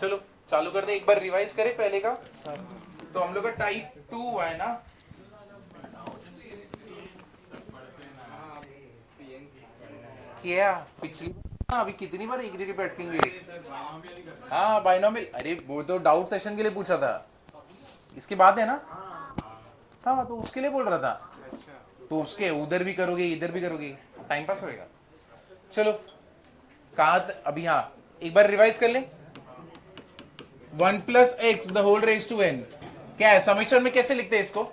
चलो चालू कर दे, एक बार रिवाइज करें पहले का। तो हम लोग का टाइप 2 हुआ है ना। क्या पिछली अभी कितनी बार एक जगह बैठेंगे? हाँ बाइनोमियल, अरे वो तो डाउट सेशन के लिए पूछा था, इसके बाद है ना। हाँ तो उसके लिए बोल रहा था। तो उसके उधर भी करोगे इधर भी करोगे, टाइम पास होएगा। चलो कहा अभी, हाँ एक बार रिवाइज कर ले। 1 plus x the whole raise to n, क्या है समीकरण में कैसे लिखते हैं इसको?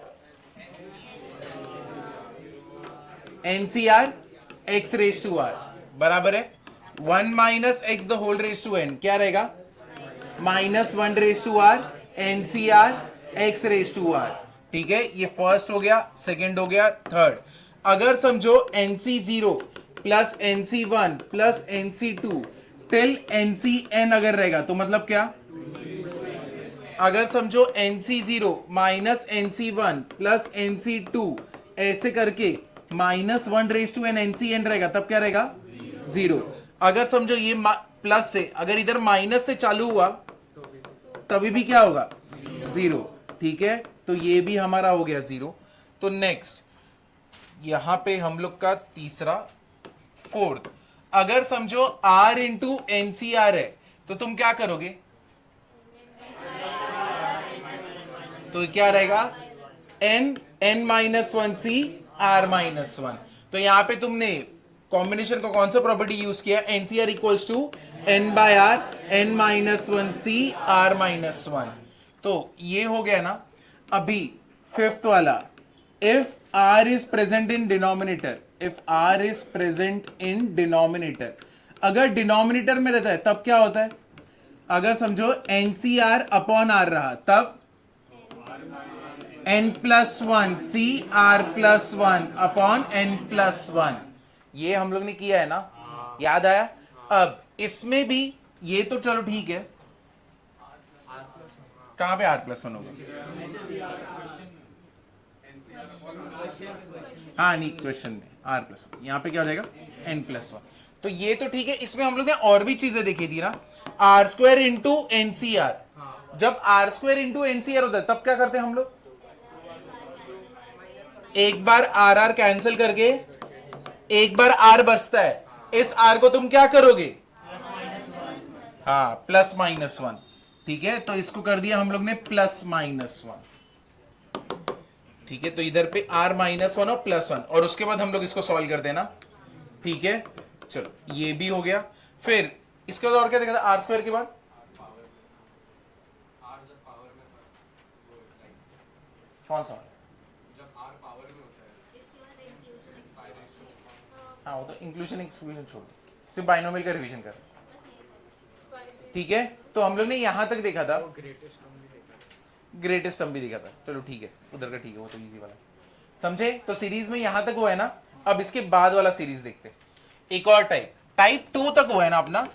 NCR x raise to r बराबर है 1 minus x the whole raise to n, क्या रहेगा? -1 raise to r NCR x raise to r. ठीक है, ये फर्स्ट हो गया, सेकंड हो गया, थर्ड। अगर समझो NC0 plus NC1 plus NC2 till NCN अगर रहेगा तो मतलब क्या? अगर समझो NC0 minus NC1 plus NC2 ऐसे करके -1 रेज टू एन NCN रहेगा तब क्या रहेगा? 0। अगर समझो ये प्लस से, अगर इधर माइनस से चालू हुआ तभी भी क्या होगा? 0। ठीक है, तो ये भी हमारा हो गया 0। तो नेक्स्ट यहां पे हम लोग का तीसरा, फोर्थ, अगर समझो R इंटू NCR है तो तुम क्या करोगे? तो क्या रहेगा? N-1C R-1। तो यहां पे तुमने कॉम्बिनेशन का कौन सा प्रॉपर्टी यूज किया? NCR equals to N by R N-1C R-1। तो ये हो गया ना। अभी फिफ्थ वाला, if R is present in denominator, if R is present in denominator, अगर डिनोमिनेटर में रहता है तब क्या होता है? अगर समझो NCR अपॉन R रहा तब N+1 C R+1 upon N+1। ये हम लोग ने किया है ना, याद आया? अब इसमें भी ये तो चलो ठीक है, कहां पे R+1 होगा? हाँ नहीं, क्वेश्चन में R+1, यहां पे क्या हो जाएगा? N+1। तो ये तो ठीक है, इसमें हम लोग ने और भी चीजें देखी थी ना। R² इंटू NCR, जब R² इंटू NCR होता है तब क्या करते हैं हम लोग? एक बार आर आर कैंसिल करके एक बार आर बचता है, इस आर को तुम क्या करोगे? हाँ +-1। ठीक है, तो इसको कर दिया हम लोग ने +-1। ठीक है, तो इधर पे R-1 और +1, और उसके बाद हम लोग इसको सॉल्व कर देना। ठीक है, चलो ये भी हो गया। फिर इसके बाद और क्या देखा था R² के बाद? कौन सा? हाँ वो तो इंक्लूजन एक्सक्लूजन छोड़ दो, सिर्फ बाइनोमियल का रिवीजन कर। ठीक है, तो हम लोग ने यहां तक देखा था, ग्रेटेस्ट सम भी देखा था। चलो ठीक है, उधर का ठीक है, वो तो इजी वाला समझे। तो सीरीज में यहां तक हुआ है ना। अब इसके बाद वाला सीरीज देखते हैं, एक और टाइप 2 तक हुआ है ना अपना।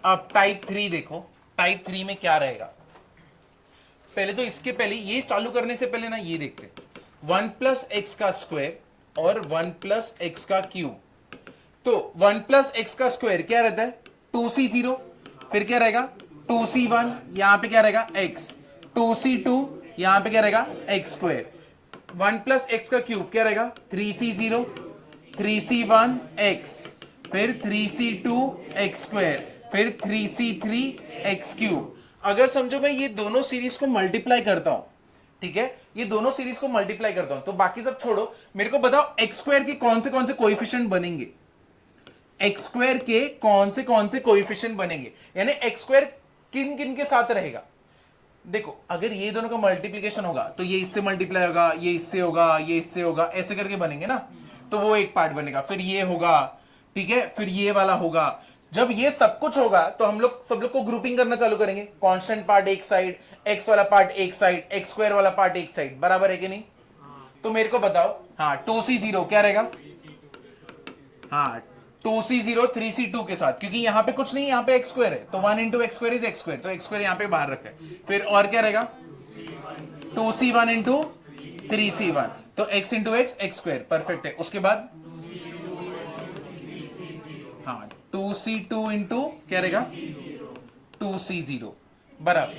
अब टाइप 3 देखो, टाइप 3 में क्या रहेगा। पहले तो इसके पहले ये चालू करने से पहले ना ये देखते, 1 प्लस एक्स का स्क्वायर और 1 प्लस एक्स का क्यूब। तो 1 प्लस एक्स का स्क्वायर क्या रहता है? 2C0, फिर क्या रहेगा? 2C1, यहां पे क्या रहेगा? x, 2C2, यहां पे क्या रहेगा? x square. 1 प्लस एक्स का क्यूब क्या रहेगा? 3C0, 3C1 x, फिर 3C2 x स्क्वायर, फिर 3C3 x क्यूब। अगर समझो मैं ये दोनों सीरीज को मल्टीप्लाई करता हूं, ठीक है, ये दोनों सीरीज को मल्टीप्लाई करता हूं, तो बाकी सब छोड़ो, मेरे को बताओ एक्स स्क्वायर के कौन से कोएफिशिएंट बनेंगे? एक्स स्क्वायर के कौन से कोएफिशिएंट बनेंगे, यानी एक्स स्क्वायर किन किन के साथ रहेगा? देखो, अगर ये दोनों का मल्टीप्लिकेशन होगा तो ये इससे मल्टीप्लाई होगा, ये इससे होगा, ये इससे होगा, ऐसे करके बनेंगे ना। तो वो एक पार्ट बनेगा, फिर ये होगा, ठीक है, फिर ये वाला होगा। जब ये सब कुछ होगा तो हम लोग सब लोग को ग्रुपिंग करना चालू करेंगे। कांस्टेंट पार्ट एक साइड, एक्स वाला पार्ट एक साइड, एक्स स्क्वायर वाला पार्ट एक साइड, बराबर है कि नहीं? तो मेरे को बताओ, हाँ 2C0 क्या रहेगा? हाँ 2C0 3C2 के साथ, क्योंकि यहां पे कुछ नहीं, यहां पे एक्स स्क्वायर है, तो 1 into x square is x square, तो एक्स स्क्वायर यहां पे बाहर रखा है। फिर और क्या रहेगा? 2C1 इंटू 3C1, तो x into x x square, perfect है। उसके बाद हाँ 2C2 इंटू क्या रहेगा? 2C0, बराबर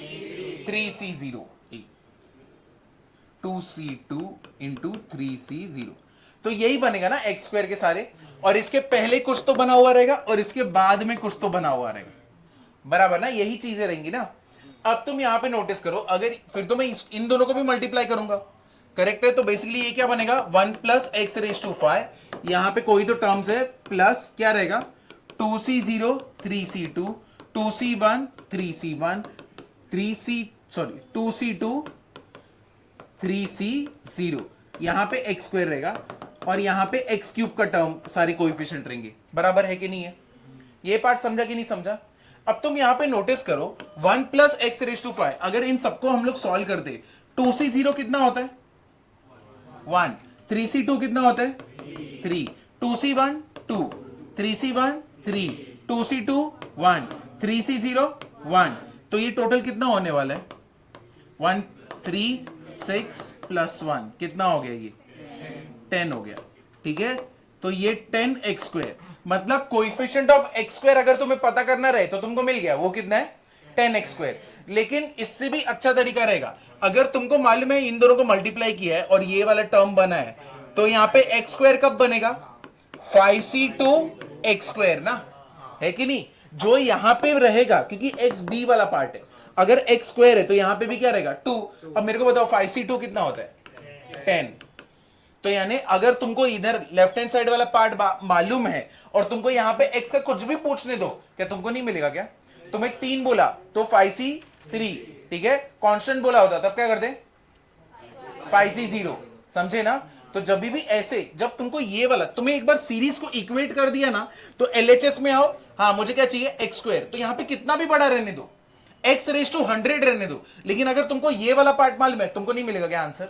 3C0 2C2 इंटू 3C0, तो यही बनेगा ना एक्स स्क्वायर के सारे, और इसके पहले कुछ तो बना हुआ रहेगा और इसके बाद में कुछ तो बना हुआ रहेगा, बराबर ना, यही चीजें रहेंगी ना। अब तुम यहां पे नोटिस करो, अगर फिर तो मैं इन दोनों को भी मल्टीप्लाई करूंगा, करेक्ट है, तो बेसिकली ये क्या बनेगा 1 प्लस एक्स रेज टू 5, यहां पे कोई तो टर्म्स है, प्लस क्या रहेगा 2C0 3C2 2C1 3C1 2C2 3C0, यहां पे एक्स स्क्वायर रहेगा और यहां पे एक्स क्यूब का टर्म सारे कोएफिशिएंट रहेंगे, बराबर है कि नहीं है? ये पार्ट समझा कि नहीं समझा? अब तुम यहां पे नोटिस करो 1 प्लस एक्स रेज टू 5, अगर इन सबको हम लोग सॉल्व करते 2C0 कितना होता है 1, 3C2 कितना होता है 3, 2C1 2, 3C1 3, 2C2 1, 3C0 1, तो ये टोटल कितना होने वाला है 1 3 6 प्लस 1 कितना हो गया, ये 10 हो गया, ठीक है। तो ये 10 एक्स स्क्वायर, मतलब कोएफिशिएंट ऑफ एक्स स्क्वायर अगर तुम्हें पता करना रहे तो तुमको मिल गया, वो कितना है 10 एक्स स्क्वायर। लेकिन इससे भी अच्छा तरीका रहेगा, अगर तुमको मालूम है इन दोनों को मल्टीप्लाई किया है और ये वाला टर्म बना है, तो यहां पे एक्स स्क्वायर कब बनेगा 5C2 एक्स स्क्वायर ना, है कि नहीं, जो यहां पे रहेगा क्योंकि एक्स बी वाला पार्ट है, अगर एक्स स्क्वायर है तो यहां पे भी क्या रहेगा 2। अब मेरे को बताओ 5C2 कितना होता है 10, तो यानी अगर तुमको इधर लेफ्ट हैंड साइड वाला पार्ट मालूम है और तुमको यहां पे एक्स का कुछ भी पूछने दो, क्या तुमको नहीं मिलेगा क्या? तुम्हें 3 बोला तो 5C3, ठीक है, कांस्टेंट बोला होता तब क्या करते 5C0, समझे ना। तो जब भी ऐसे, जब तुमको ये वाला, तुम्हें एक बार सीरीज को इक्वेट कर दिया ना, तो एलएचएस में आओ, हाँ मुझे क्या चाहिए एक्स स्क्वायर, तो यहां पे कितना भी बड़ा रहने दो, एक्स रेज टू 100 रहने दो, लेकिन अगर तुमको ये वाला पार्ट मालूम है तुमको नहीं मिलेगा क्या आंसर?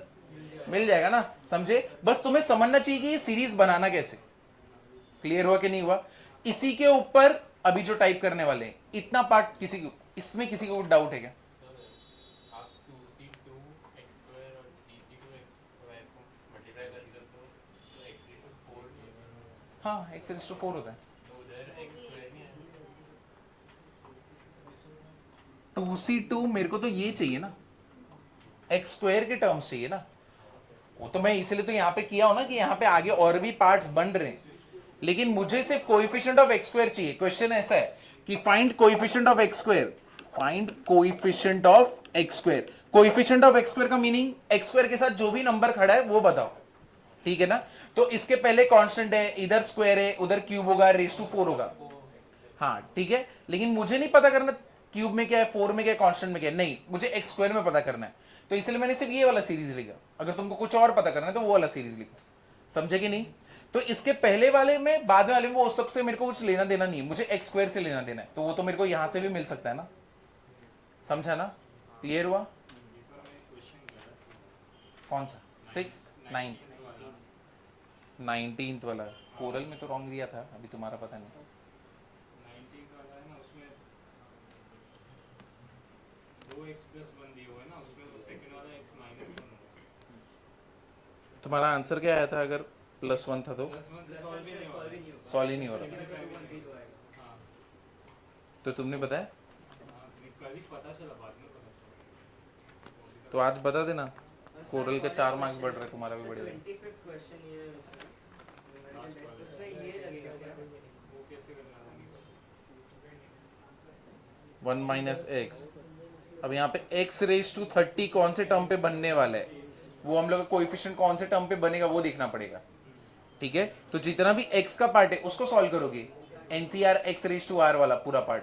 मिल जाएगा ना, समझे। बस तुम्हें समझना चाहिए कि ये सीरीज बनाना कैसे, क्लियर हुआ कि नहीं हुआ? इसी के ऊपर अभी जो टाइप करने वाले हैं, इतना पार्ट किसी को, इसमें किसी को डाउट है क्या? आप 2C2 x स्क्वायर और 3C2 x स्क्वायर को मल्टीप्लाई कर दो तो x रेज़ टू 4, हाँ एक्स रेज टू 4 होता है, तो उधर x स्क्वायर नहीं है। 2C2 मेरे को तो ये चाहिए ना, एक्स स्क्वायर के टर्म्स चाहिए ना, वो तो मैं इसलिए तो यहां पे किया हो ना कि यहां पे आगे और भी पार्ट्स बन रहे हैं, लेकिन मुझे सिर्फ कोएफिशिएंट ऑफ एक्स स्क्वायर चाहिए। क्वेश्चन ऐसा है कि find coefficient of x square, find coefficient of x square. Coefficient of x square का मीनिंग एक्स स्क्वायर के साथ जो भी नंबर खड़ा है वो बताओ, ठीक है ना। तो इसके पहले कांस्टेंट है, इधर स्क्वायर है, उधर क्यूब होगा, रेज टू 4 होगा, हाँ ठीक है, लेकिन मुझे नहीं पता करना क्यूब में क्या है, 4 में क्या है, कांस्टेंट में क्या है, नहीं, मुझे एक्स स्क्वायर में पता करना है, तो इसलिए मैंने सिर्फ ये वाला सीरीज लिखा। अगर तुमको कुछ और पता करना है तो वो वाला सीरीज लिखो, समझे कि नहीं। तो इसके पहले वाले में, बाद में वाले में, वो सबसे मेरे को कुछ लेना देना नहीं है, मुझे एक्स स्क्वायर से लेना देना है, तो वो तो मेरे को यहां से भी मिल सकता है ना, समझा ना, क्लियर हुआ? कौन सा 6th 9th 19th वाला कोरल में तो रॉन्ग दिया था, अभी तुम्हारा पता नहीं। 19 वाला है ना, उसमें 2x प्लस 1 दिया हुआ है ना, उसमें वो सेकंड वाला x माइनस 1 होगा। तुम्हारा आंसर क्या आया था अगर +1 था तो? प्लस 1 से सॉल्व ही नहीं होगा। सॉल्व ही नहीं हो रहा, हाँ तो तुमने बताया, हाँ, कल ही पता चला, बाद में पता चला। तो आज बता देना, कोरल के 4 मार्क्स बढ़ रहे, तुम्हारा भी बढ़ेगा। 25th क्वेश्चन ये उसमें ये लगेगा क्या? वो कैसे करना है? 1 माइनस एक्स, अब यहाँ पे x रेज टू 30 कौन से टर्म पे बनने वाला है, वो हम लोग का कोएफिशिएंट कौन से टर्म पे बनेगा वो देखना पड़ेगा, ठीक है। तो जितना भी x का पार्ट है उसको सॉल्व करोगे, NCR x raise to r वाला पूरा पार्ट,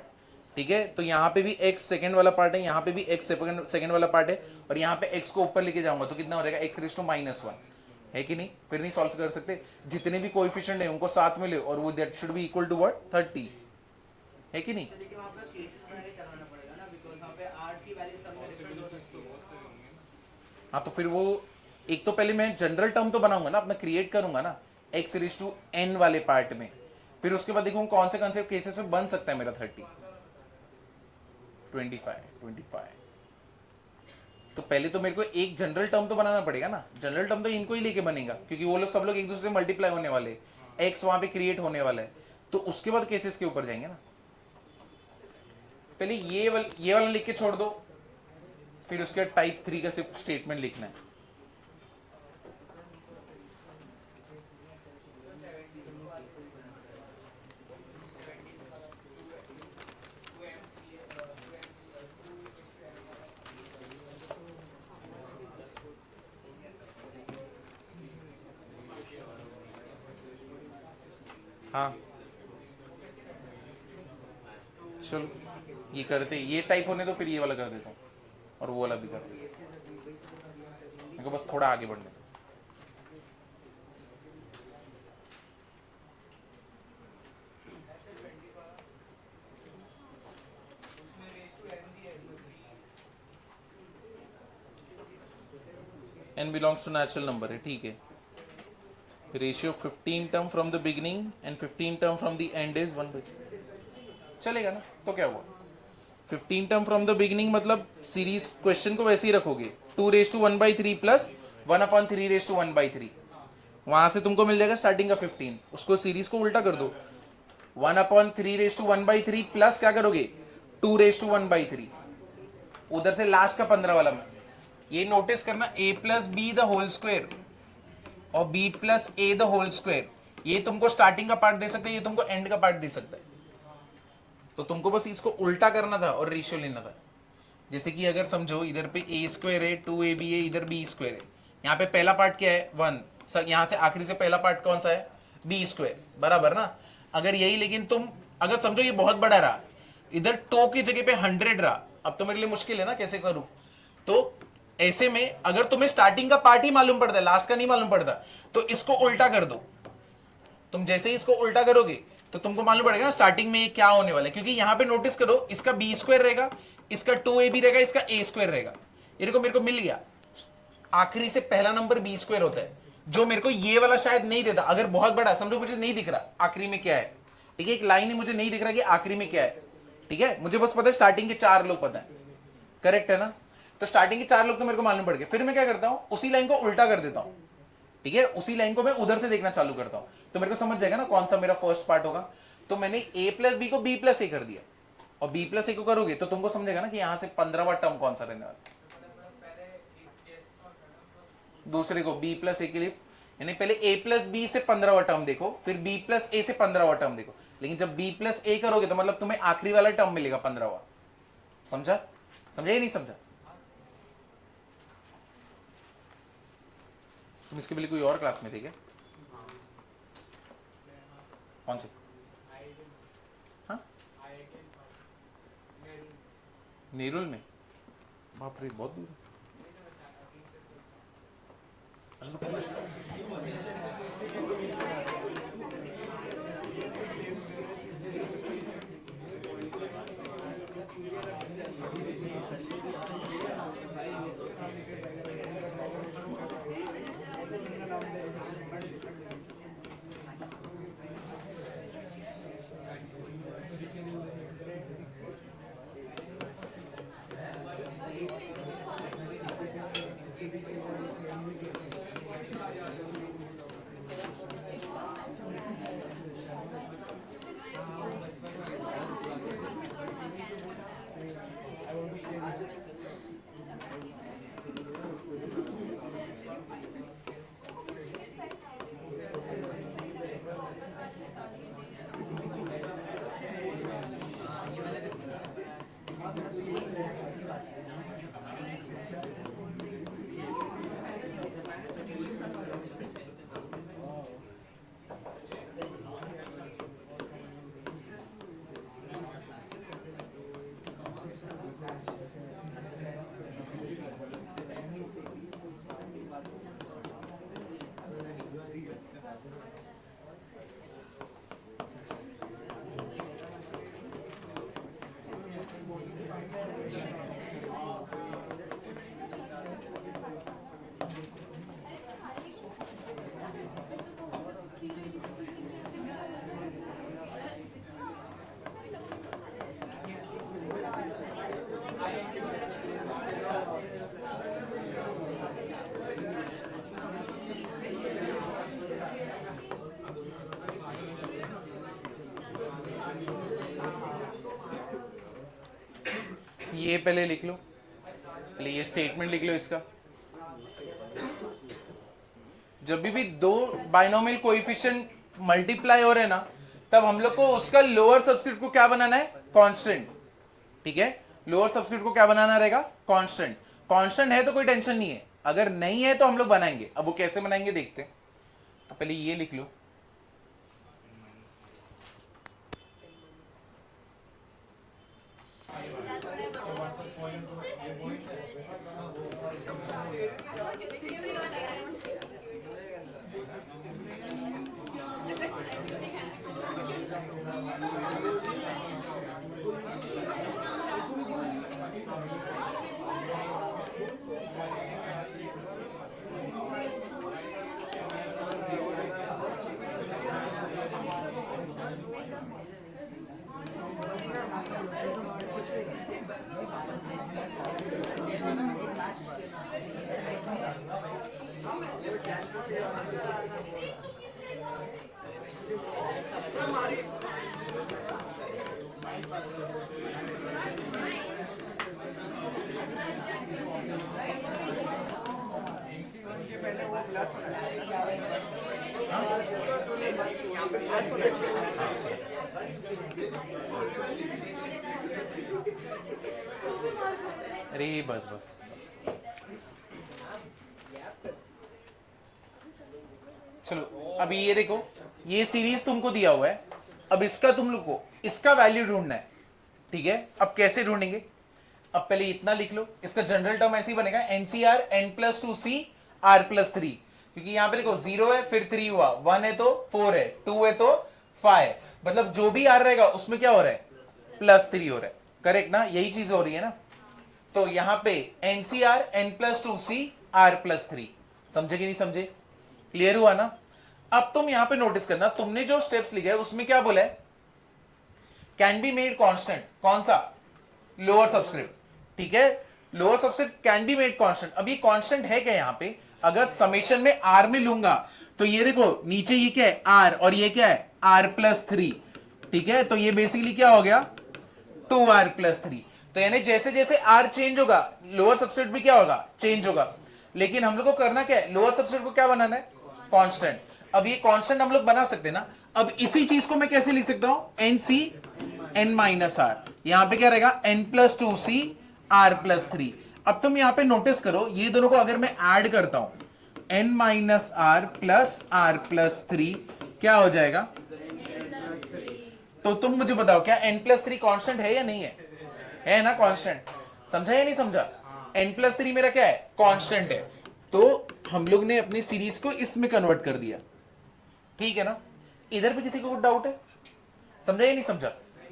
ठीक है। तो यहाँ पे भी x सेकंड वाला पार्ट है, यहाँ पे भी x सेकंड वाला पार्ट है, और यहाँ पे x को ऊपर लेके जाऊंगा तो कितना हो जाएगा x रेज टू -1, है कि नहीं? फिर नहीं सॉल्व कर सकते, जितने भी कोएफिशिएंट है उनको साथ में ले, और वो that should be equal to what 30, है कि नहीं? लेकिन वहाँ पे केसेस बना के चलाना पड़ेगा ना, बिकॉज़ वहाँ पे r की वैल्यू सब में डिफरेंट हो सकती है। बहुत सारे होंगे ना। हाँ तो फिर वो एक तो पहले मैं जनरल टर्म तो बनाऊंगा ना, अपना क्रिएट करूंगा ना x रेज टू n वाले पार्ट में, फिर उसके बाद देखूंगा कौन से केसेस में बन सकता है मेरा 30 25। तो पहले तो मेरे को एक जनरल टर्म तो बनाना पड़ेगा ना, जनरल टर्म तो इनको ही लेके बनेगा क्योंकि वो लोग सब लोग एक दूसरे से मल्टीप्लाई होने वाले, x वहां पे क्रिएट होने वाला है, तो उसके बाद केसेस के ऊपर जाएंगे ना। पहले ये वाला लिख के छोड़ दो, फिर उसके टाइप 3 का सिर्फ स्टेटमेंट लिखना है। हाँ चलो ये करते, ये टाइप होने तो फिर ये वाला कर देता हूँ और वो वाला भी कर देता हूँ। मेरे को बस थोड़ा आगे बढ़ने दो। n belongs to natural number है, ठीक है। Ratio 15 term from the beginning and 15 term from the end is 1/6 चलेगा ना। तो क्या हुआ, 15 टर्म फ्रॉम द बिगिनिंग मतलब सीरीज क्वेश्चन को वैसे ही रखोगे 2⁻³ प्लस 1/3⁻⁻3 वहां से तुमको मिल जाएगा स्टार्टिंग का 15, उसको सीरीज को उल्टा कर दो 1/3⁻⁻3 प्लस क्या करोगे 2⁻⁻3 उधर से लास्ट का 15 वाला में। ये नोटिस करना a plus b the whole square और b plus a the whole square, ये तुमको स्टार्टिंग का पार्ट दे सकता है, ये तुमको एंड का पार्ट दे सकता है। तो तुमको बस इसको उल्टा करना था और रेशियो लेना था। जैसे कि अगर समझो इधर पे a स्क्वायर है 2ab है, इधर b स्क्वायर है। यहाँ पे पहला पार्ट क्या है 1, यहाँ से आखिरी से पहला पार्ट कौन सा है b स्क्वायर, बराबर ना। अगर यही, लेकिन तुम अगर समझो ये बहुत बड़ा रहा, इधर 2 की जगह पे 100 रहा, अब तो मेरे लिए मुश्किल है ना कैसे करूं। तो ऐसे में अगर तुम्हें स्टार्टिंग का पार्ट ही मालूम पड़ता है, लास्ट का नहीं मालूम पड़ता, तो इसको उल्टा कर दो। तुम जैसे ही इसको उल्टा करोगे तो तुमको मालूम पड़ेगा ना स्टार्टिंग में ये क्या होने वाला है। क्योंकि यहां पे नोटिस करो इसका b स्क्वायर रहेगा, इसका 2ab रहेगा, इसका a स्क्वायर रहेगा। ये देखो मेरे को मिल गया, आखिरी से पहला नंबर b स्क्वायर होता है, जो मेरे को ये वाला शायद नहीं देता। अगर बहुत बड़ा समझो, मुझे नहीं दिख रहा आखिरी में क्या है, ठीक है, एक लाइन ही मुझे नहीं दिख रहा कि आखिरी में क्या है, ठीक है, मुझे बस पता है स्टार्टिंग के 4 लोग पता है, करेक्ट है ना। तो स्टार्टिंग के 4 लोग तो मेरे को मालूम पड़ गए। फिर मैं क्या करता हूं, उसी लाइन को उल्टा कर देता हूं, ठीक है, उसी लाइन को मैं उधर से देखना चालू करता हूं, तो मेरे को समझ जाएगा ना कौन सा मेरा फर्स्ट पार्ट होगा। तो मैंने a प्लस बी को b प्लस ए कर दिया, और b प्लस ए को करोगे तो तुमको समझेगा ना कि यहां से 15वां टर्म कौन सा रहने वाला। दूसरे को b प्लस ए के लिए, यानी पहले a प्लस बी से 15वां टर्म देखो, फिर b प्लस ए से 15वां टर्म देखो। लेकिन जब b प्लस ए करोगे तो मतलब तुम्हें आखिरी वाला टर्म मिलेगा 15वां। समझा, समझा या नहीं समझा। तुम इसके पहले कोई और क्लास में थे क्या, कौन से। हाँ नेरुल में, बाप रे बहुत दूर है। ये पहले लिख लो, पहले ये स्टेटमेंट लिख लो इसका। जब भी दो बाइनोमियल कोएफिशिएंट मल्टीप्लाई हो रहे हैं ना, तब हम लोग को उसका लोअर सबस्क्रिप्ट को क्या बनाना है? कांस्टेंट। ठीक है, लोअर सबस्क्रिप्ट को क्या बनाना रहेगा? कांस्टेंट। कांस्टेंट है तो कोई टेंशन नहीं है, अगर नहीं है तो हम लोग बनाएंगे। अब वो कैसे बनाएंगे देखते हैं। तो पहले ये लिख लो, अरे बस बस चलो। अभी ये देखो, ये सीरीज तुमको दिया हुआ है, अब इसका तुम लोग को इसका वैल्यू ढूंढना है। ठीक है, अब कैसे ढूंढेंगे? अब पहले इतना लिख लो, इसका जनरल टर्म ऐसे ही बनेगा एनसीआर n+2c r+3, क्योंकि यहां पे देखो 0 है फिर 3 हुआ, 1 है तो 4 है, 2 है तो 5, मतलब जो भी r रहेगा उसमें क्या हो रहा है? +3 हो रहा है। करेक्ट ना? यही चीज हो रही है ना? तो यहां पे एनसीआर n+2c r+3, समझे कि नहीं समझे? क्लियर हुआ ना? अब तुम यहां पे नोटिस करना, तुमने जो स्टेप्स लिखे उसमें क्या बोला है? Can be made constant. कौन सा? Lower subscript. ठीक है, lower subscript can be made constant. अब ये कांस्टेंट है क्या? यहां पे अगर समेशन में r में लूंगा तो ये देखो नीचे ये क्या है? r, और ये क्या है? r+3। ठीक है, तो ये बेसिकली क्या हो गया? 2r+3। तो यानी जैसे जैसे r चेंज होगा लोअर सबस्क्रिप्ट भी क्या होगा? चेंज होगा। लेकिन हम लोग को करना क्या है? लोअर सबस्क्रिप्ट को क्या बनाना है? कांस्टेंट। अब ये कांस्टेंट हम लोग बना सकते हैं ना। अब इसी चीज को मैं कैसे लिख सकता हूं? nc(n-r), यहां पे क्या रहेगा? n+2c r+3। अब तुम यहां पे नोटिस करो, ये दोनों को अगर मैं ऐड करता हूं n-r प्लस r+3 क्या हो जाएगा? तो तुम मुझे बताओ, क्या n+3 कांस्टेंट है या नहीं है? है ना कांस्टेंट? समझा या नहीं समझा? n+3 मेरा क्या है? कांस्टेंट है। तो हम लोग ने अपनी सीरीज को इसमें कन्वर्ट कर दिया। ठीक है ना? इधर पे किसी को कुछ डाउट है? समझा या नहीं समझा?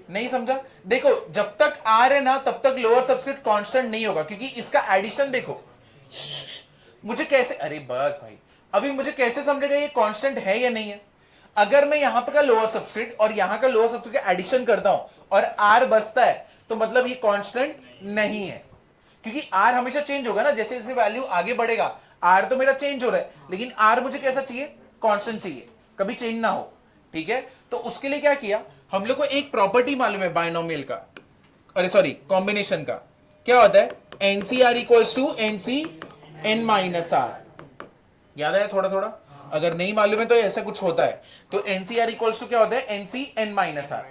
नहीं समझा? देखो, जब तक r है ना तब तक लोअर सबस्क्रिप्ट कांस्टेंट नहीं होगा, क्योंकि इसका एडिशन देखो। मुझे कैसे, अरे बस भाई, अभी मुझे कैसे समझेगा ये कांस्टेंट है या नहीं है? अगर मैं यहां पर का लोअर सबस्क्रिप्ट और यहां का लोअर सबस्क्रिप्ट का एडिशन करता हूं और r बचता है, तो मतलब ये कांस्टेंट नहीं है, क्योंकि r हमेशा चेंज होगा ना, जैसे जैसे वैल्यू आगे बढ़ेगा। r तो मेरा चेंज हो रहा है, लेकिन r मुझे कैसा चाहिए? कांस्टेंट चाहिए, कभी चेंज ना हो। ठीक है, तो उसके लिए क्या किया हम लोग को? एक प्रॉपर्टी मालूम है बाइनोमियल का, अरे सॉरी कॉम्बिनेशन का। क्या होता है? NCR equals to NC(n-r). याद है थोड़ा थोड़ा? अगर नहीं मालूम है तो ऐसा कुछ होता है। तो NCR इक्वल्स टू क्या होता है? NC(n-r).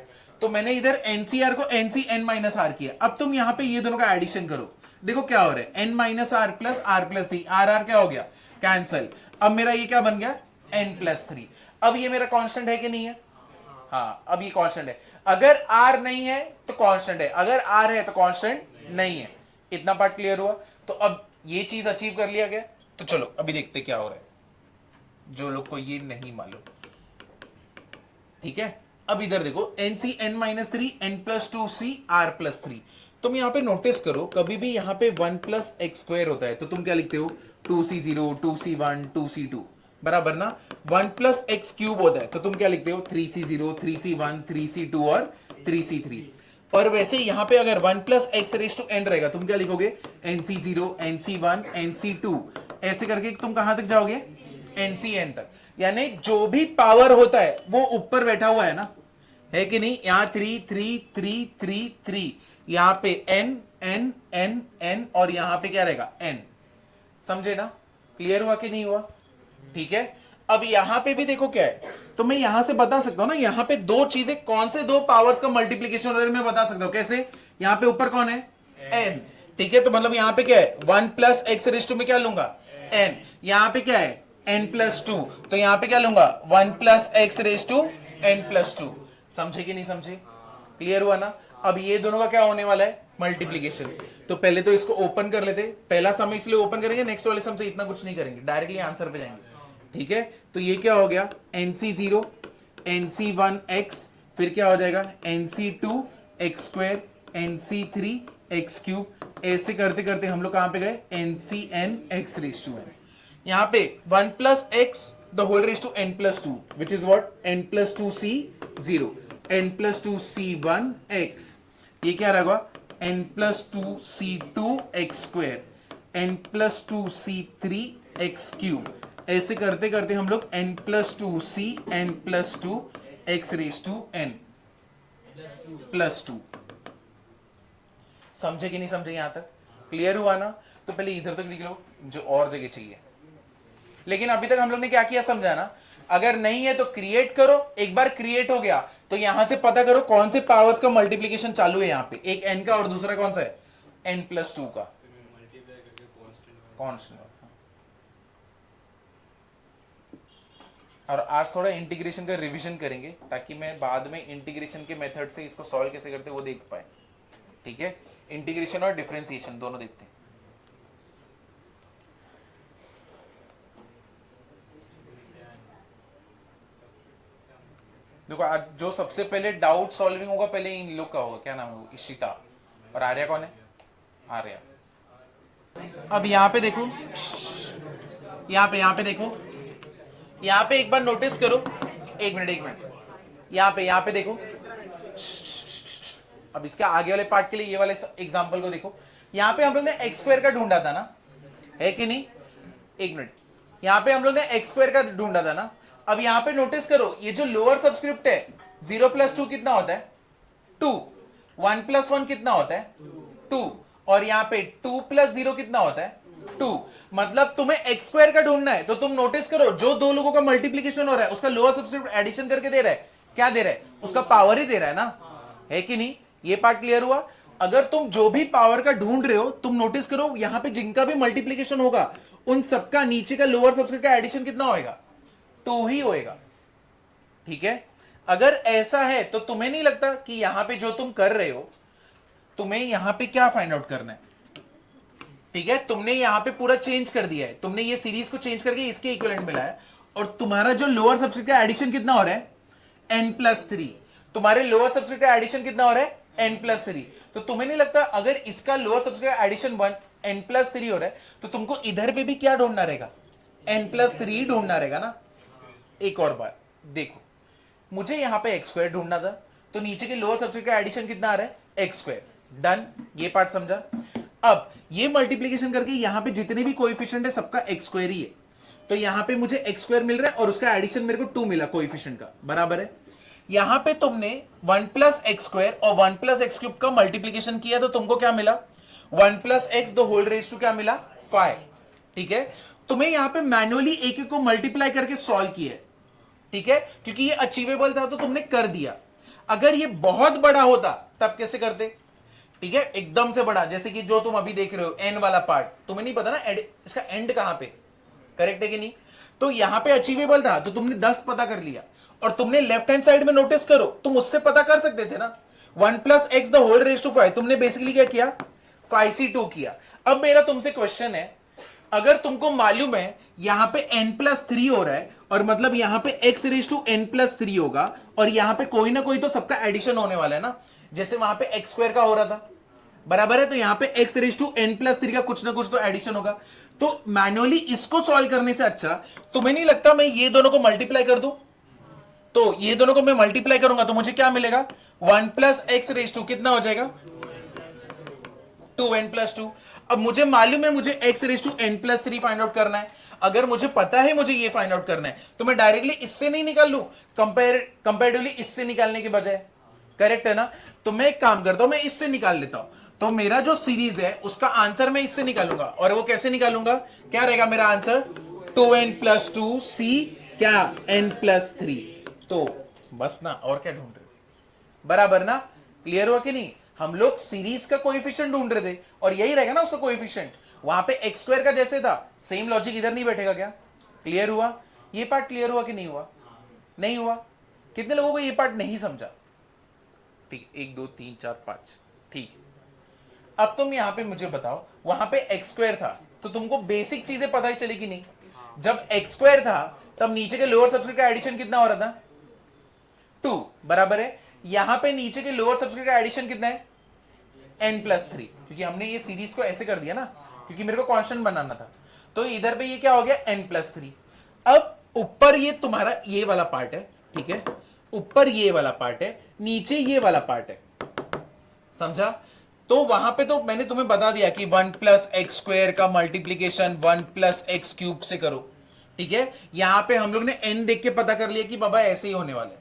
तो मैंने इधर NCR को NC(n-r) किया। अब तुम यहां पे ये दोनों का एडिशन करो, देखो क्या हो रहा है? n-r प्लस r+3, r क्या हो गया? कैंसल। अब मेरा ये क्या बन गया? n+3। अब ये मेरा कांस्टेंट है कि नहीं है? हाँ, अब ये कांस्टेंट है। अगर r नहीं है तो कांस्टेंट है, अगर r है तो कांस्टेंट नहीं है। इतना पार्ट क्लियर हुआ? तो अब ये चीज अचीव कर लिया गया। तो चलो अभी देखते क्या हो रहा है, जो लोग को ये नहीं मालूम। ठीक है, अब इधर देखो NC(n-3) n+2c r+3। तुम यहां पे नोटिस करो, कभी भी यहां पे 1 + x² होता है तो तुम क्या लिखते हो? 2c0 2c1 2c2 बराबर ना? 1 + x³ होता है तो तुम क्या लिखते हो? 3c0 3c1 3c2 और 3c3। और वैसे यहां पे अगर 1 + x⁻n रहेगा तुम क्या लिखोगे? nc0 nc1 nc2 ऐसे करके तुम कहां तक जाओगे? ncn तक। यानी जो भी पावर होता है वो ऊपर बैठा हुआ है ना, है कि नहीं? यहां 3 3 3 3 3, यहां पे n n n n और यहां पे क्या रहेगा n। समझे ना? क्लियर हुआ कि नहीं हुआ? ठीक है। अब यहां पे भी देखो क्या है, तो मैं यहां से बता सकता हूं ना, यहां पे दो चीजें, कौन से दो पावर्स का मल्टीप्लीकेशन हो रहा है मैं बता सकता हूं। कैसे? यहां पे ऊपर कौन है? n। ठीक है, तो मतलब यहां पे क्या है, 1 प्लस एक्स रेज टू में क्या लूंगा? n। यहां पे क्या है? n प्लस 2, तो यहां पे क्या लूंगा? 1 plus x raise to n plus 2। समझे कि नहीं समझे? क्लियर हुआ ना? अब ये दोनों का क्या होने वाला है? मल्टीप्लीकेशन। तो पहले तो इसको ओपन कर लेते, पहला सम इसलिए ओपन करेंगे, नेक्स्ट वाले सम से इतना कुछ नहीं करेंगे, डायरेक्टली आंसर पे जाएंगे। ठीक है, तो ये क्या हो गया? nc0 nc1x, फिर क्या हो जाएगा? nc2 x square nc3 x cube. ऐसे करते करते हम लोग कहां पे गए? ncn x raise to n। यहां पे 1 plus x the whole raise to n plus 2 which is what? n plus 2c0 n plus 2c1 x। ये क्या रहेगा? n plus 2c2 x square n plus 2c3 x cube. ऐसे करते करते हम लोग n plus 2c n plus 2 x raise to n plus 2। समझे कि नहीं समझे? यहां तक क्लियर हुआ ना? तो पहले इधर तक लिख लो जो और जगह चाहिए। लेकिन अभी तक हम लोग ने क्या किया समझा ना? अगर नहीं है तो क्रिएट करो, एक बार क्रिएट हो गया तो यहां से पता करो कौन से पावर्स का मल्टीप्लीकेशन चालू है। यहां पे एक n का और दूसरा कौन सा है? n प्लस 2 का कांस्टेंट। और आज थोड़ा इंटीग्रेशन का रिवीजन करेंगे ताकि मैं बाद में इंटीग्रेशन के मेथड से इसको सॉल्व कैसे करते वो देख पाए। ठीक है, इंटीग्रेशन और डिफरेंशिएशन दोनों देखते हैं। देखो आज जो सबसे पहले डाउट सॉल्विंग होगा पहले इन लोग का होगा। क्या नाम है? इशिता। और आर्या कौन है? आर्या। अब यहां पे देखो, यहां पे देखो, यहां पे एक बार नोटिस करो। एक मिनट, यहां पे देखो। अब इसके आगे वाले पार्ट के लिए ये वाले एग्जांपल को देखो। यहां पे हम लोग ने एक्स स्क्वायर का ढूंढा था ना, है कि नहीं? एक मिनट, यहां पे हम लोग ने एक्स स्क्वायर का ढूंढा था ना। अब यहां पे नोटिस करो, ये जो लोअर सबस्क्रिप्ट है 0 प्लस 2 कितना होता है? 2। 1 प्लस 1 कितना होता है? 2। और यहां पे 2 प्लस 0 कितना होता है? 2। मतलब तुम्हें एक्स स्क्वायर का ढूंढना है तो तुम नोटिस करो जो दो लोगों का मल्टीप्लीकेशन हो रहा है उसका लोअर सबस्क्रिप्ट एडिशन करके दे रहा है। क्या दे रहा है? उसका पावर ही दे रहा है ना, है कि नहीं? ये पार्ट क्लियर हुआ? अगर तुम जो भी पावर का ढूंढ रहे हो तुम नोटिस करो यहां पे जिनका भी मल्टीप्लीकेशन होगा उन सबका नीचे का लोअर सबस्क्रिप्ट का एडिशन कितना होएगा? 2 ही होएगा। ठीक है, अगर ऐसा है तो तुम्हें नहीं लगता कि यहां पे जो तुम कर रहे हो तुम्हें यहां पे क्या फाइंड आउट करना है? ठीक है, तुमने यहां पे पूरा चेंज कर दिया है, तुमने ये सीरीज को चेंज करके इसके इक्विवेलेंट मिला है और तुम्हारा जो लोअर सबस्क्रिप्ट का एडिशन कितना हो रहा है? n+3। तुम्हारे लोअर सबस्क्रिप्ट का एडिशन कितना हो रहा है? n+3। तो तुम्हें नहीं लगता अगर इसका लोअर सबस्क्रिप्ट का एडिशन n+3 हो रहा है तो तुमको इधर पे भी क्या ढूंढना रहेगा? n+3 ढूंढना रहेगा ना। एक और बार देखो, मुझे यहां पे एक्स स्क्वायर ढूंढना था तो नीचे के लोअर सबस्क्रिप्ट का एडिशन कितना आ रहा है? X square. डन, ये पार्ट समझा। अब ये मल्टीप्लीकेशन करके यहां पे जितने भी कोएफिशिएंट है सबका एक्स स्क्वायर ही है, तो यहां पे मुझे एक्स स्क्वायर मिल रहा है और उसका एडिशन मेरे को 2 मिला कोएफिशिएंट का, बराबर है। यहां पे तुमने 1 प्लस एक्स स्क्वायर और 1 प्लस एक्स क्यूब का मल्टीप्लीकेशन किया तो तुमको क्या मिला? 1 plus x the whole raise to क्या मिला? 5। ठीक है, तुम्हें यहां पे मैन्युअली एक एक को मल्टीप्लाई करके सॉल्व किया है। ठीक है, क्योंकि ये अचीवेबल था तो तुमने कर दिया। अगर ये बहुत बड़ा होता तब कैसे करते? ठीक है, एकदम से बड़ा, जैसे कि जो तुम अभी देख रहे हो एन वाला पार्ट, तुम्हें नहीं पता ना इसका एंड कहां पे, करेक्ट है कि नहीं? तो यहां पे अचीवेबल था तो तुमने 10 पता कर लिया और तुमने लेफ्ट हैंड साइड में नोटिस करो तुम उससे पता कर सकते थे ना। 1 plus x the whole raise to 5 तुमने बेसिकली क्या किया? 5c2 किया। अब मेरा तुमसे क्वेश्चन है, अगर तुमको मालूम है यहां पे n+3 हो रहा है और मतलब यहां पे x रेज टू n+3 होगा और यहां पे कोई ना कोई तो सबका एडिशन होने वाला है ना, जैसे वहां पे x स्क्वायर का हो रहा था, बराबर है। तो यहां पे x रेज टू n+3 का कुछ ना कुछ तो एडिशन होगा। तो मैन्युअली इसको सॉल्व करने से अच्छा तुम्हें नहीं लगता मैं ये दोनों को मल्टीप्लाई कर दूं? तो ये दोनों को मैं मल्टीप्लाई करूंगा तो मुझे क्या मिलेगा? 1 प्लस एक्स रेज टू कितना हो जाएगा? 2n+2। अब मुझे मालूम है मुझे x raise to n+3 find out करना है। अगर मुझे पता है मुझे ये फाइंड आउट करना है तो मैं डायरेक्टली इससे नहीं निकाल लूं कंपैरेटिवली इससे निकालने के बजाय, करेक्ट है ना? तो मैं एक काम करता हूं, मैं इससे निकाल लेता हूं। तो मेरा जो सीरीज है उसका आंसर मैं इससे निकालूंगा, और वो कैसे निकालूंगा, क्या रहेगा मेरा आंसर, 2n+2 c क्या n+3। तो बस ना, और क्या ढूंढ रहे हो, बराबर ना, क्लियर हुआ कि नहीं। हम लोग सीरीज का कोएफिशिएंट ढूंढ रहे थे और यही रहेगा ना उसका कोएफिशिएंट, वहां पे x स्क्वायर का जैसे था सेम लॉजिक इधर नहीं बैठेगा क्या। क्लियर हुआ, ये पार्ट क्लियर हुआ कि नहीं हुआ, नहीं हुआ। कितने लोगों को ये पार्ट नहीं समझा, ठीक, 1 2 3 4 5, ठीक। अब तुम यहां पे मुझे बताओ, वहां पे x स्क्वायर था तो तुमको बेसिक चीजें पता ही चली कि नहीं। जब x स्क्वायर था तब नीचे के लोअर सबस्क्रिप्ट का एडिशन कितना हो रहा था, 2, बराबर है। यहां पे नीचे के लोअर सबस्क्रिप्ट का एडिशन कितना है, n+3, क्योंकि हमने ये सीरीज को ऐसे कर दिया ना, क्योंकि मेरे को कांस्टेंट बनाना था। तो इधर पे ये क्या हो गया, n+3। अब ऊपर ये तुम्हारा ये वाला पार्ट है, ठीक है, ऊपर ये वाला पार्ट है, नीचे ये वाला पार्ट है, समझा। तो वहां पे तो मैंने तुम्हें बता दिया कि 1+x² का मल्टीप्लीकेशन 1+x³ से करो, ठीक है। यहां पे हम लोग ने n देख के पता कर लिया कि बाबा ऐसे ही होने वाला है।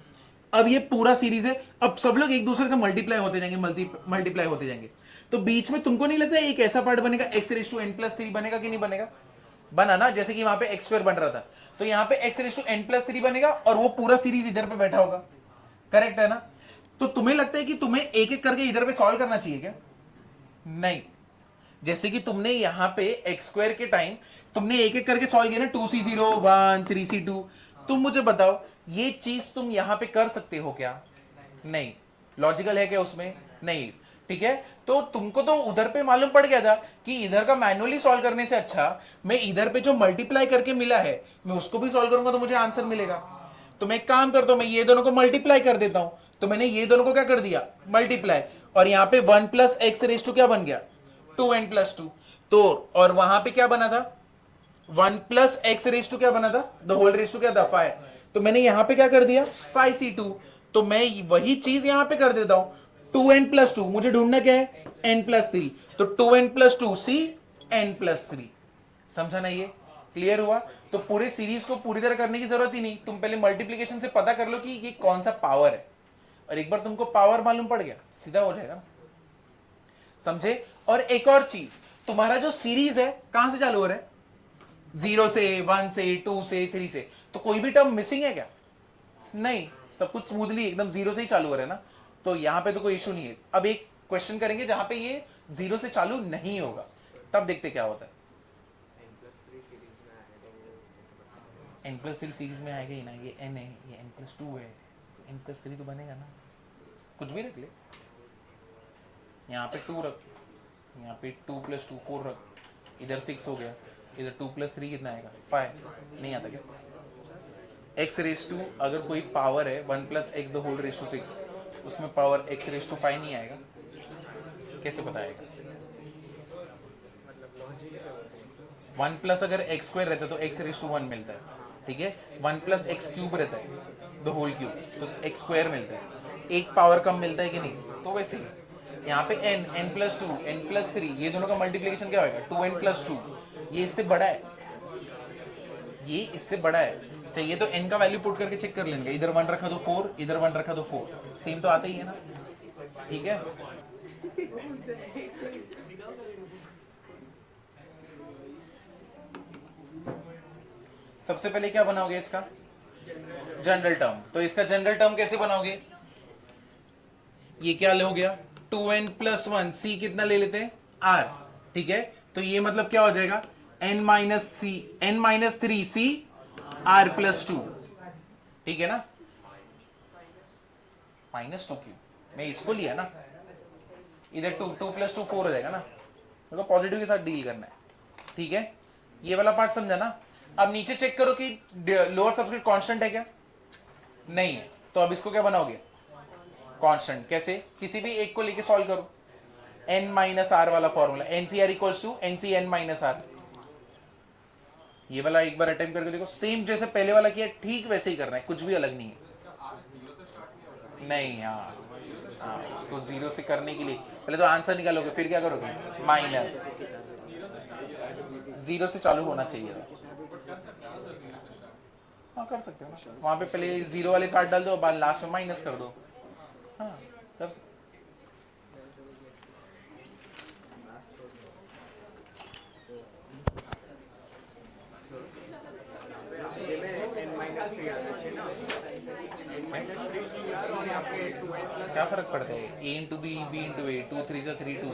अब ये पूरा सीरीज है, अब सब लोग एक दूसरे से मल्टीप्लाई होते जाएंगे, मल्टीप्लाई होते जाएंगे। तो बीच में तुमको नहीं लगता एक ऐसा पार्ट बनेगा, x⁻n+3 बनेगा कि नहीं बनेगा, बना ना, जैसे कि वहां पे x² बन रहा था, तो यहां पे x⁻n+3 बनेगा और वो पूरा सीरीज इधर पे बैठा होगा, करेक्ट है ना। तो तुम्हें लगता है कि तुम्हें एक एक करके इधर पे सॉल्व करना चाहिए क्या, नहीं। जैसे कि तुमने यहां पे x² के टाइम तुमने एक एक करके सॉल्व किया ना, 2c0 1 3c2, तुम मुझे बताओ ये चीज तुम यहां पे कर सकते हो क्या, नहीं। लॉजिकल है क्या उसमें, नहीं, ठीक है। तो तुमको तो उधर पे मालूम पड़ गया था कि इधर का मैनुअली सॉल्व करने से अच्छा मैं इधर पे जो मल्टीप्लाई करके मिला है मैं उसको भी सॉल्व करूंगा तो मुझे आंसर मिलेगा। तो मैं एक काम करता हूं, मैं ये दोनों को मल्टीप्लाई कर देता हूं। तो मैंने ये दोनों को क्या कर दिया, मल्टीप्लाई, और यहां पे 1+x क्या बन गया, 2n+2। तो और वहां पे क्या बना था, 1+x क्या बना था, द होल रेस क्या था, 5। तो मैंने यहां पे क्या कर दिया, 5c2। तो मैं वही चीज यहां पे कर देता हूं, 2n+2, मुझे ढूंढना क्या है, n+3, तो 2n+2c n+3, समझा ना, ये क्लियर हुआ। तो पूरे सीरीज को पूरी तरह करने की जरूरत ही नहीं, तुम पहले मल्टीप्लीकेशन से पता कर लो कि ये कौन सा पावर है, और एक बार तुमको पावर मालूम पड़ गया सीधा हो जाएगा, समझे। और एक और चीज, तुम्हारा जो सीरीज है कहां से चालू हो रहा है, 0 से 1 से 2 से 3 से, तो कोई भी टर्म मिसिंग है क्या, नहीं, सब कुछ स्मूथली एकदम 0 से ही चालू हो रहा है ना, तो यहां पे तो कोई इशू नहीं है। अब एक क्वेश्चन करेंगे जहां पे ये 0 से चालू नहीं होगा, तब देखते क्या होता है। n+3 सीरीज में आएगा ही ना, ये n है, ये n+2 है, n+3 तो बनेगा ना, कुछ भी रख ले, यहाँ पे 2 रख, यहाँ पे 2+2 4 रख, इधर 6 हो गया, इधर 2+3 कितना आएगा, 5, नहीं आता क्या। x⁻², अगर कोई पावर है 1+x⁻6, उसमें पावर x⁻5 नहीं आएगा, कैसे बताएगा। 1+ अगर x² रहता है तो x⁻1 मिलता है, ठीक है। 1+x³ रहता है द होल क्यूब, तो x² मिलता है, एक पावर कम मिलता है कि नहीं। तो वैसे ही यहाँ पे n, n+2, n+3, ये दोनों का मल्टीप्लिकेशन क्या होगा, 2n+2, ये इससे बड़ा है, ये इससे बड़ा है। चाहिए तो n का वैल्यू पुट करके चेक कर लेंगे, इधर 1 रखा तो 4, इधर 1 रखा तो 4, सेम तो आता ही है ना, ठीक है। सबसे पहले क्या बनाओगे इसका जनरल टर्म, तो इसका जनरल टर्म कैसे बनाओगे, ये क्या हो गया, 2n+1 c कितना ले लेते हैं r, ठीक है। तो ये मतलब क्या हो जाएगा, n-3c r+2, ठीक है ना, -2 क्यों, मैं इसको लिया ना, इधर 2+2 4 हो जाएगा ना, मेरे को पॉजिटिव के साथ डील करना है, ठीक है। ये वाला पार्ट समझा ना। अब नीचे चेक करो कि लोअर सबस्क्रिप्ट कांस्टेंट है क्या, नहीं है, तो अब इसको क्या बनाओगे, कांस्टेंट। कैसे, किसी भी एक को लेके सॉल्व करो, n-r वाला फॉर्मूला, NCR = NCn-r। ये वाला एक बार अटेम्प्ट करके देखो, सेम जैसे पहले वाला किया ठीक वैसे ही करना है, कुछ भी अलग नहीं है, नहीं। हाँ, उसको 0 से करने के लिए पहले तो आंसर निकालोगे, फिर क्या करोगे, -0 से चालू होना चाहिए था। हाँ कर सकते हो ना, वहां पे पहले 0 वाले कार्ड डाल दो, बाद लास्ट में माइनस कर दो, हाँ कर सकते। क्या फर्क पड़ता है? a into B, B into A, 2 3 3 2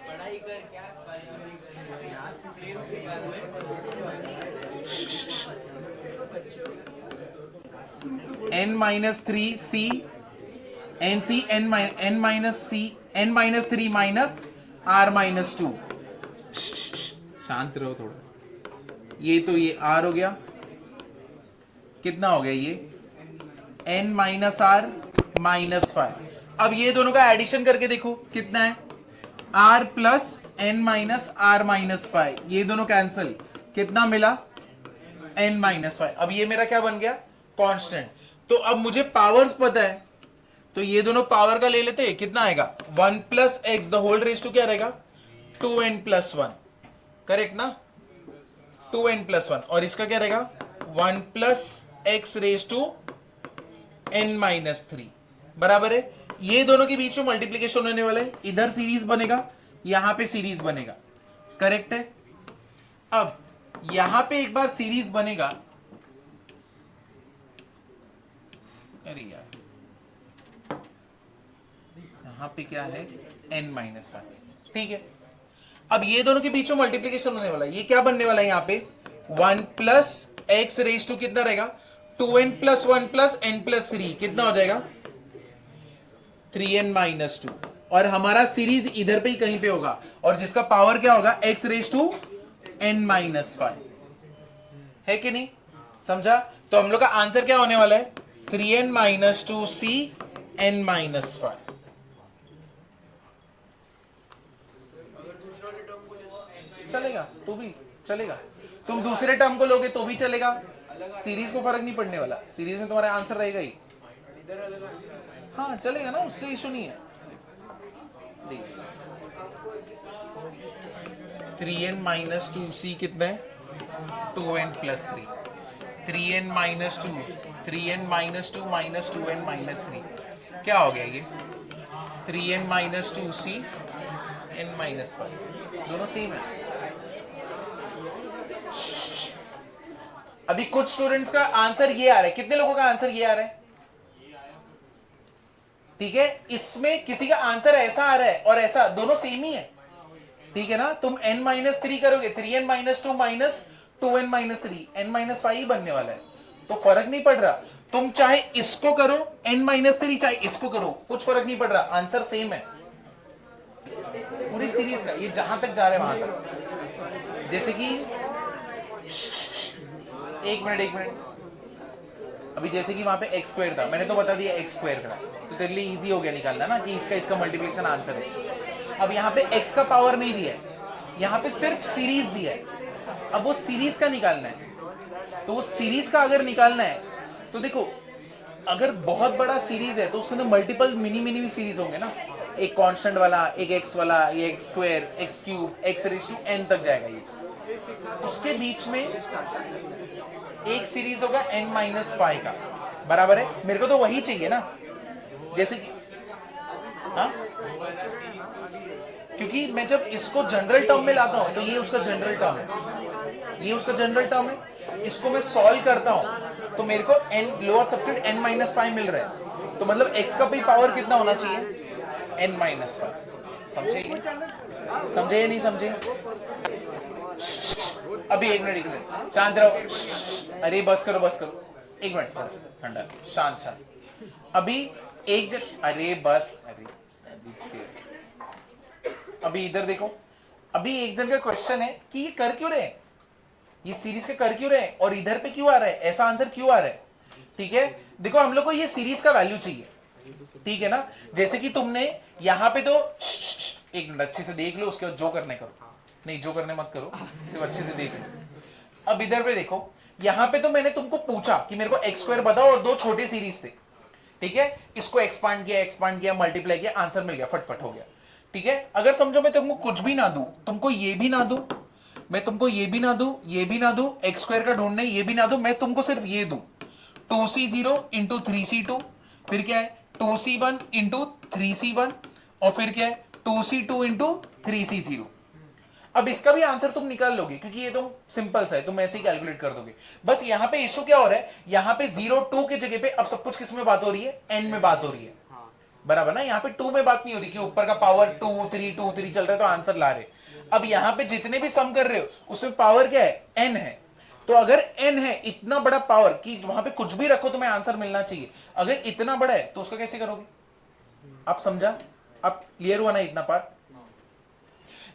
पढ़ाई कर क्या n minus 3 c n c n minus c n minus 3 minus r minus 2। शांत रहो थोड़ा। ये तो ये r हो गया, कितना हो गया ये n माइनस आर माइनस 5। अब ये दोनों का एडिशन करके देखो कितना है, r plus n minus r minus 5, ये दोनों कैंसिल, कितना मिला n माइनस 5। अब ये मेरा क्या बन गया, कांस्टेंट। तो अब मुझे पावर्स पता है, तो ये दोनों पावर का ले लेते हैं, कितना आएगा 1 plus x the whole raise to क्या रहेगा 2n प्लस 1, करेक्ट ना, 2n प्लस 1। और इसका क्या रहेगा 1 plus x raise to n minus 3, बराबर है। ये दोनों के बीच में मल्टीप्लीकेशन होने वाला है, इधर सीरीज बनेगा, यहां पे सीरीज बनेगा, करेक्ट है। अब यहां पे एक बार सीरीज बनेगा, अरे यार यहां पे क्या है n माइनस 1, ठीक है। अब ये दोनों के बीच में मल्टीप्लीकेशन होने वाला है, ये क्या बनने वाला है यहाँ पे 1 प्लस एक्स रेस टू कितना रहेगा 2n plus 1 plus n plus 3, कितना हो जाएगा 3n माइनस 2। और हमारा सीरीज इधर पे ही कहीं पे होगा, और जिसका पावर क्या होगा x raise to n minus 5, है कि नहीं, समझा। तो हम लोग का आंसर क्या होने वाला है 3n minus 2c n minus 5। चलेगा, तो भी चलेगा, तुम दूसरे टर्म को लोगे तो भी चलेगा, सीरीज को फर्क नहीं पड़ने वाला, सीरीज में तुम्हारा आंसर रहेगा ही। हाँ चलेगा ना, उससे इशू नहीं है। 3n माइनस 2c कितना है 2n plus 3, 3n minus 2, 3n minus 2 minus 2n minus 3, क्या हो गया ये 3n minus 2c n minus 5, दोनों सेम है। अभी कुछ स्टूडेंट्स का आंसर ये आ रहा है, कितने लोगों का आंसर ये आ रहा है, ठीक है। इसमें किसी का आंसर ऐसा आ रहा है और ऐसा, दोनों सेम ही है, ठीक है ना। तुम n माइनस 3 करोगे 3n minus 2 minus 2n minus 3, n minus 5 ही बनने वाला है, तो फर्क नहीं पड़ रहा। तुम चाहे इसको करो n माइनस 3, चाहे इसको करो, कुछ फर्क नहीं पड़ रहा, आंसर सेम है पूरी सीरीज का। ये जहां तक जा रहे हैं वहां तक, जैसे कि एक मिनट, अभी जैसे कि वहां पे एक्स स्क्वायर था, मैंने तो बता दिया एक्स स्क्वायर का, तो तेरे लिए इजी हो गया निकालना ना कि इसका मल्टीप्लिकेशन आंसर है। अब यहाँ पे एक्स का पावर नहीं दिया है, यहाँ पे सिर्फ सीरीज दिया है। अब वो सीरीज का निकालना है, तो वो सीरीज का अगर निकालना है तो देखो, अगर बहुत बड़ा सीरीज है तो उसके अंदर मल्टीपल मिनी सीरीज होंगे ना, एक कांस्टेंट वाला, एक एक्स वाला, ये x square, x cube, x raise to n तक जाएगा ये। उसके बीच में एक सीरीज होगा n माइनस 5 का, बराबर है। मेरे को तो वही चाहिए ना, जैसे कि हाँ, क्योंकि मैं जब इसको जनरल टर्म में लाता हूं तो ये उसका जनरल टर्म है, ये उसका जनरल टर्म है। इसको मैं सॉल्व करता हूं तो मेरे को n lower subscript n minus 5 मिल रहा है, तो मतलब x का भी पावर कितना होना चाहिए n माइनस 5। समझे या नहीं समझे? अभी एक मिनट शांत रहो, अरे बस करो, एक मिनट, ठंडा, शांत। अभी एक अरे बस, अभी इधर देखो, अभी एक जन का क्वेश्चन है कि ये कर क्यों रहे, ये सीरीज के कर क्यों रहे, और इधर पे क्यों आ रहा है, ऐसा आंसर क्यों आ रहा है, ठीक है। देखो हम लोग को ये सीरीज का वैल्यू चाहिए, ठीक है ना। जैसे कि तुमने यहाँ पे तो एक मिनट अच्छे से देख लो, उसके बाद जो करने करो, नहीं जो करने मत करो, सिर्फ अच्छे से देख लो। अब इधर पे देखो, यहाँ पे तो मैंने तुमको पूछा कि मेरे को एक्स स्क्वायर बताओ और दो छोटे सीरीज थे, ठीक है। इसको एक्सपांड किया, मल्टीप्लाई किया, आंसर मिल गया, फटफट हो गया, ठीक है। अगर समझो मैं तुमको कुछ भी ना दूं, तुमको ये भी ना दूं, मैं तुमको ये भी ना दूं, ये भी ना दूं, एक्स स्क्वायर का ढूंढना है ये भी ना दूं, मैं तुमको सिर्फ ये दूं 2c0 इंटू 3c2 फिर क्या है 2c1 इंटू 3c1 और फिर क्या है 2c2 इंटू 3c0। अब इसका भी आंसर तुम निकाल लोगे क्योंकि ये तुम सिंपल सा है, तुम ऐसे ही कैलकुलेट कर दोगे। बस यहां पे इशू क्या हो रहा है, यहां पे 0 2 की जगह पे अब सब कुछ किस में बात हो रही है, n में बात हो रही है, बराबर ना। यहाँ पे 2 में बात नहीं हो रही कि ऊपर का पावर 2 3 2 3 चल रहा है तो आंसर ला रहे। अब यहाँ पे जितने भी सम कर रहे हो उसमें पावर क्या है, n है। तो अगर n है इतना बड़ा पावर कि वहां पे कुछ भी रखो तुम्हें आंसर मिलना चाहिए, अगर इतना बड़ा है तो उसका कैसे करोगे? आप समझा? आप क्लियर हुआ ना इतना पार्ट?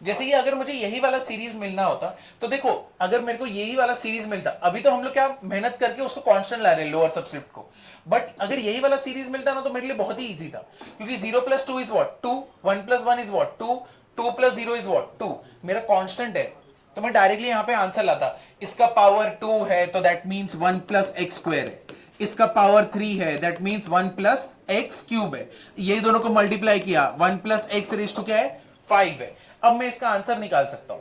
जैसे कि अगर मुझे यही वाला सीरीज मिलना होता तो देखो, अगर मेरे को यही वाला सीरीज मिलता, अभी तो हम लोग क्या मेहनत करके उसको कांस्टेंट ला रहे हैं लोअर सबस्क्रिप्ट को, बट अगर यही वाला सीरीज मिलता ना तो मेरे लिए बहुत ही इजी था, क्योंकि 0 + 2 is what 2, 1 + 1 is what 2, 2 + 0 is what 2, मेरा कांस्टेंट है। तो मैं डायरेक्टली यहां पे आंसर लाता, इसका पावर 2 है तो दैट मींस 1 + x² है, इसका पावर 3 है दैट मींस 1 + x³ है, ये दोनों को मल्टीप्लाई किया 1 + x क्या है 5 है। अब मैं इसका आंसर निकाल सकता हूं,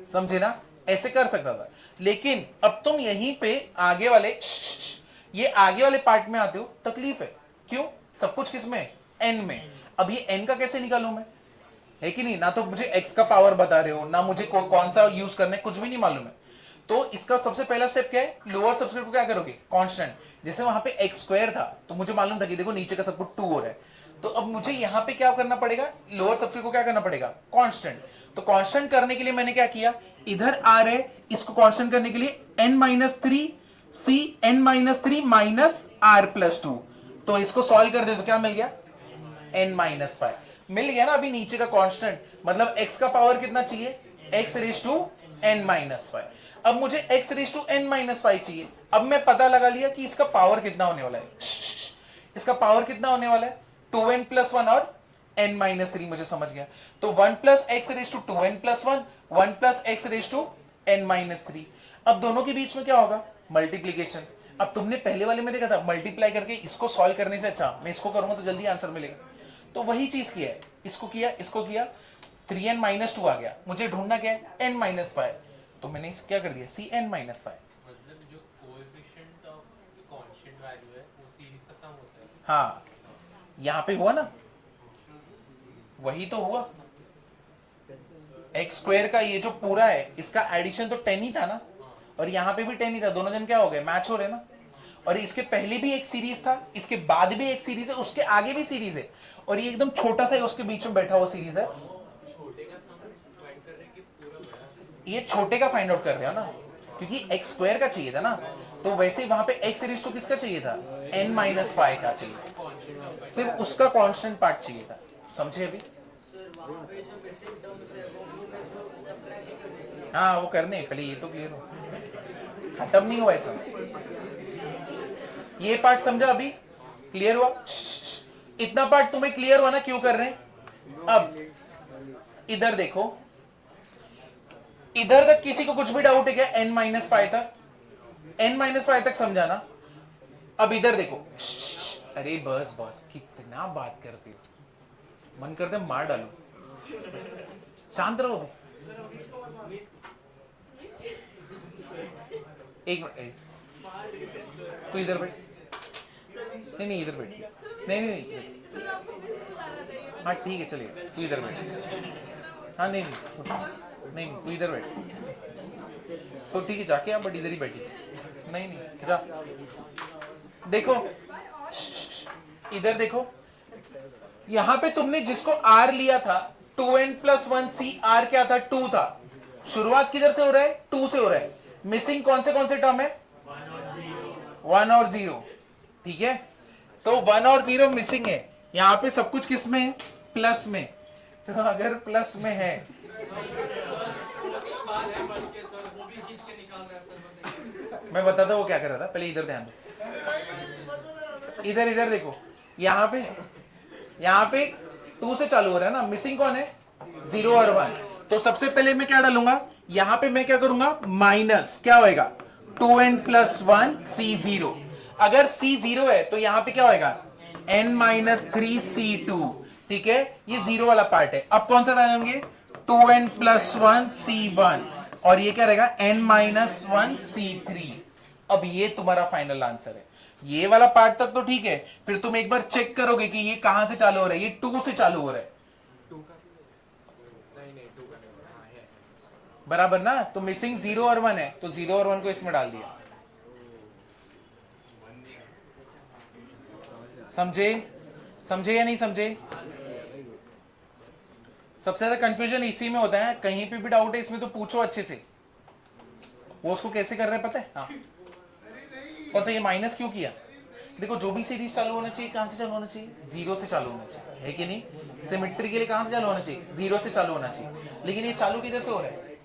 समझे ना? ऐसे कर सकता था, लेकिन अब तुम यहीं पे आगे वाले ये आगे वाले पार्ट में आते हो, तकलीफ है। क्यों? सब कुछ किस में, n में। अब ये n का कैसे निकालूं मैं, है कि नहीं? ना तो मुझे x का पावर बता रहे हो, ना मुझे कौन सा यूज करना है, कुछ भी नहीं मालूम है। तो इसका सबसे पहला स्टेप क्या है, लोअर सबस्क्रिप्ट को क्या करोगे, कांस्टेंट। जैसे वहां पे x² था तो मुझे मालूम था कि देखो नीचे का सब कुछ 2 हो रहा है, तो अब मुझे यहां पे क्या करना पड़ेगा, लोअर सबस्क्रिप्ट को क्या करना पड़ेगा, कांस्टेंट। तो कांस्टेंट करने के लिए मैंने क्या किया, इधर r है, इसको कांस्टेंट करने के लिए n-3 c n-3 minus r + 2, तो इसको सॉल्व कर दे तो क्या मिल गया, n-5 मिल गया ना। अभी नीचे का कांस्टेंट मतलब x का पावर कितना चाहिए, x⁻n-5। अब मुझे x⁻n-5 चाहिए। अब मैं पता लगा लिया कि इसका पावर कितना होने वाला है, इसका पावर कितना होने वाला है 2n + 1 और n-3, मुझे समझ गया। तो 1 + x⁻2n + 1 1 + x⁻n-3। अब दोनों के बीच में क्या होगा, मल्टीप्लीकेशन। अब तुमने पहले वाले में देखा था मल्टीप्लाई करके इसको सॉल्व करने से अच्छा मैं इसको करूंगा तो जल्दी आंसर मिलेगा, तो वही चीज किया है, इसको किया 3n-2 आ गया। मुझे ढूंढना क्या है, n-5, तो मैंने क्या कर दिया cn-5। मतलब जो कोएफिशिएंट ऑफ कांस्टेंट वैल्यू है वो सीरीज का सम होता है। हाँ, यहां पे हुआ ना, वही तो हुआ। x² का ये जो पूरा है इसका एडिशन तो 10 ही था ना, और यहां पे भी 10 ही था, दोनों जन क्या हो गए, मैच हो रहे ना। और इसके पहले भी एक सीरीज था, इसके बाद भी एक सीरीज है, उसके आगे भी सीरीज है, और ये एकदम छोटा सा है उसके बीच में बैठा हुआ सीरीज है। छोटे का सम फाइंड कर रहे हैं कि पूरा बड़ा, ये छोटे का फाइंड आउट कर रहे हो ना, क्योंकि x² का चाहिए था ना, तो वैसे वहां पे x⁻² किसका चाहिए था, n-5 का चाहिए, सिर्फ उसका कांस्टेंट पार्ट चाहिए था। समझे अभी? सर वहाँ पे जो बेसिक टर्म्स है वो मैं जो अप्लाई नहीं करने के हाँ वो करने, पहले ये तो क्लियर हो, खत्म नहीं हुआ ऐसा। ये पार्ट समझा अभी, क्लियर हुआ? इतना पार्ट तुम्हें क्लियर हुआ ना क्यों कर रहे हैं? अब इधर देखो, इधर तक किसी को कुछ भी डाउट है क्या, n-5 तक, n-5 तक समझा ना? अब इधर देखो, अरे बस बस, कितना बात करते हो, मन करते मार डालो, शांत रहो। एक मिनट, तू इधर बैठ, नहीं इधर बैठ, नहीं हाँ ठीक है चलिए, तू इधर बैठ, हाँ नहीं तू इधर बैठ, तो ठीक है जाके आप, बट इधर ही बैठी, नहीं जा। देखो इधर देखो, यहां पे तुमने जिसको r लिया था 2n + 1 c, r क्या था 2 था, शुरुआत किधर से हो रहा है, 2 से हो रहा है। मिसिंग कौन से टर्म है, 1 और 0, ठीक है। तो 1 और 0 मिसिंग है, यहां पे सब कुछ किस में है, प्लस में। तो अगर प्लस में है, मैं बताता हूँ वो क्या कर रहा था, पहले इधर ध्यान दो, इधर देखो, यहाँ पे 2 से चालू हो रहा है ना, मिसिंग कौन है, 0 और 1। तो सबसे पहले मैं क्या डालूंगा, यहां पे मैं क्या करूंगा, माइनस क्या होएगा 2n + 1 c0। अगर c0 है तो यहां पे क्या होएगा n-3 c2, ठीक है, ये 0 वाला पार्ट है। अब कौन सा डालेंगे, 2n + 1 c1, और ये क्या रहेगा n-1 c3। अब ये तुम्हारा फाइनल आंसर है। ये वाला पार्ट तक तो ठीक है, फिर तुम एक बार चेक करोगे कि ये कहां से चालू हो रहा है, ये 2 से चालू हो रहा है, 2 का नहीं 2 का नहीं, हाँ है। बराबर ना। तो मिसिंग 0 और 1 है, तो 0 और 1 को इसमें डाल दिया। समझे? समझे या नहीं समझे? सबसे ज्यादा कंफ्यूजन इसी में होता है, कहीं पे भी डाउट है इसमें तो पूछो अच्छे से। वो उसको कैसे कर रहे हैं पता है? हाँ, कौन सा ये माइनस क्यों किया? देखो जो भी सीरीज चालू होना चाहिए कहां से चालू होना चाहिए? 0 से चालू होना चाहिए, है कि नहीं? सिमेट्री के लिए कहां से चालू होना चाहिए? 0 से चालू होना चाहिए। लेकिन ये चालू किधर से हो रहा है?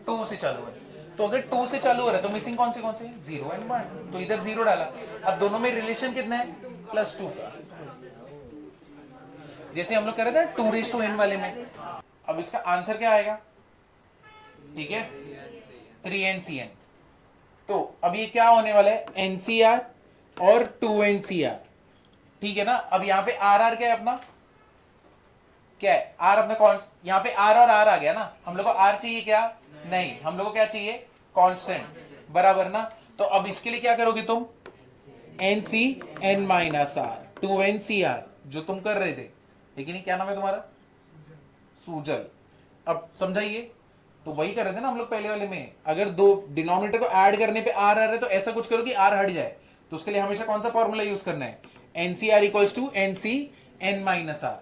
2 से चालू हो रहा है। तो अगर 2 से चालू हो रहा है तो मिसिंग कौन से 0 एंड 1, तो इधर 0 डाला। अब दोनों में रिलेशन कितना है? +2 का। जैसे हम लोग कर रहे थे 2:n वाले में। अब इसका आंसर क्या आएगा? ठीक है, 3NCN। तो अब ये क्या होने वाला है? NCR और 2NCR, ठीक है ना। अब यहाँ पे RR क्या है अपना? क्या है R अपना? कौन, यहाँ पे R और R आ गया ना। हम लोग को R चाहिए क्या? नहीं, हम लोग को क्या चाहिए? कांस्टेंट, बराबर ना। तो अब इसके लिए क्या करोगे तुम? NCN-R 2NCR जो तुम कर रहे थे, लेकिन क्या नाम है तुम्हारा? सूजल। अब समझाइए, तो वही कर रहे थे ना हम लोग पहले वाले में। अगर दो डिनोमिनेटर को ऐड करने पे आर आ रहा है तो ऐसा कुछ करो कि आर हट जाए। तो उसके लिए हमेशा कौन सा फॉर्मूला यूज करना है? NCR equals to NC(n-R).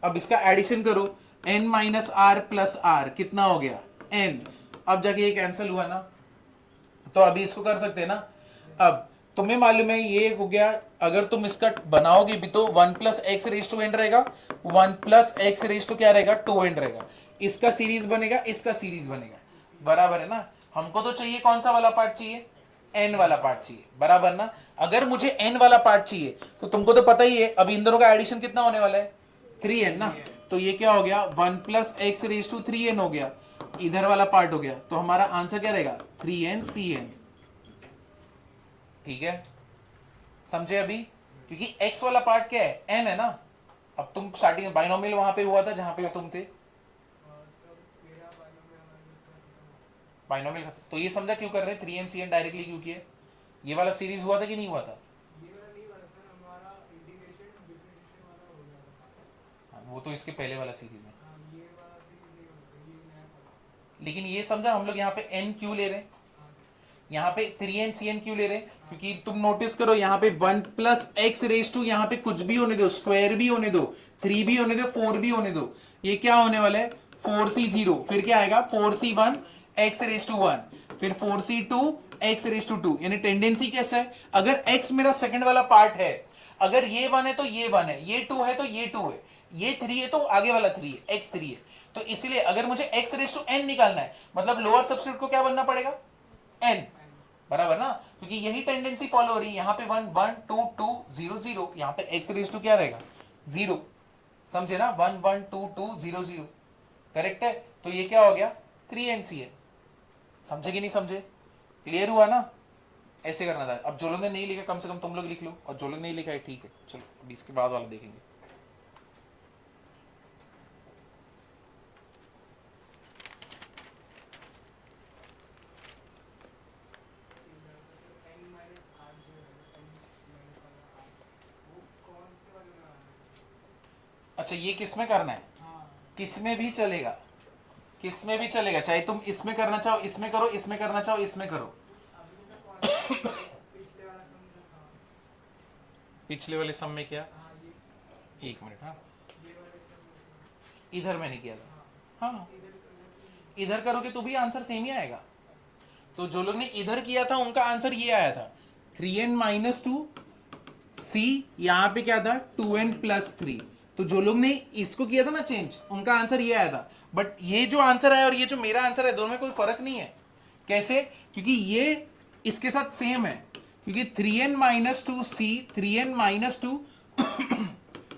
अब इसका एडिशन करो, n-r प्लस r कितना हो गया? n। अब जाके ये कैंसिल हुआ ना, तो अभी इसको कर सकते हैं ना। अब तुम्हें मालूम है ये हो गया, अगर तुम इसका बनाओगे भी तो 1 + x⁻n रहेगा, 1 + x⁻, क्या रहेगा? 2n रहेगा। इसका सीरीज बनेगा, इसका सीरीज बनेगा, बराबर है ना। हमको तो चाहिए कौन सा वाला पार्ट चाहिए? n वाला पार्ट चाहिए, बराबर ना। अगर मुझे n वाला पार्ट चाहिए तो तुमको तो पता ही है, अब इन दोनों का एडिशन कितना होने वाला है? 3n ना। तो ये क्या हो गया? 1 + x⁻3n हो गया, इधर वाला पार्ट हो गया। तो हमारा आंसर क्या रहेगा? 3NCN। ठीक है, समझे अभी? क्योंकि x वाला पार्ट क्या है? n है ना। अब तुम स्टार्टिंग बाइनोमियल वहां पे हुआ था जहां पे तुम थे, बाइनोमियल। तो ये समझा क्यों कर रहे हैं 3NCN डायरेक्टली क्यों किया? ये वाला सीरीज हुआ था कि नहीं हुआ था? हाँ, वो तो इसके पहले वाला सीरीज है। लेकिन ये समझा हम लोग यहाँ पे n क्यों ले रहे हैं, यहाँ पे 3NCN क्यों ले रहे हैं? क्योंकि तुम नोटिस करो यहाँ पे 1 + x⁻, यहाँ पे कुछ भी होने दो, स्क्वायर भी होने दो, 3 भी होने दो, 4 भी होने दो, ये क्या होने वाला है? 4C0, फिर क्या आएगा? 4C1 x⁻1, फिर 4C2 x⁻2। यानी टेंडेंसी कैसा है? अगर x मेरा सेकंड वाला पार्ट है, अगर ये 1 है तो ये 1 है, ये 2 है तो ये 2 है, ये 3 है तो आगे वाला 3 है, x 3 है। तो इसलिए अगर मुझे x⁻n निकालना है, मतलब लोअर सब्स्टिट्यूट को क्या बनना पड़ेगा? n, बराबर ना। क्योंकि यही टेंडेंसी फॉलो हो रही है। यहाँ पे 1 1 2 2 0 0, यहाँ पे x⁻2 क्या रहेगा? 0। समझे ना? 1 1 2 2 0 0, करेक्ट है। तो ये क्या हो गया? 3NC है। समझे कि नहीं समझे? क्लियर हुआ ना? ऐसे करना था। अब जो लोग ने नहीं लिखा कम से कम तुम लोग लिख लो, और जो लोग नहीं लिखा है ठीक है, चलो अभी इसके बाद वाला देखेंगे। अच्छा, ये किस में करना है? किस में भी चलेगा, किस में भी चलेगा, चाहे तुम इसमें करना चाहो इसमें करो, इसमें करना चाहो इसमें करो। पिछले वाले सम में क्या? एक मिनट, हाँ इधर मैंने किया था, हाँ इधर करोगे तो भी आंसर सेम ही आएगा। तो जो लोग ने इधर किया था उनका आंसर ये आया था 3n-2 C, यहां पे क्या था? 2n + 3। तो जो लोग ने इसको किया था ना चेंज, उनका आंसर ये आया था। बट ये जो आंसर है और ये जो मेरा आंसर है, दोनों में कोई फर्क नहीं है। कैसे? क्योंकि ये इसके साथ सेम है, क्योंकि 3n-2 C, 3n-2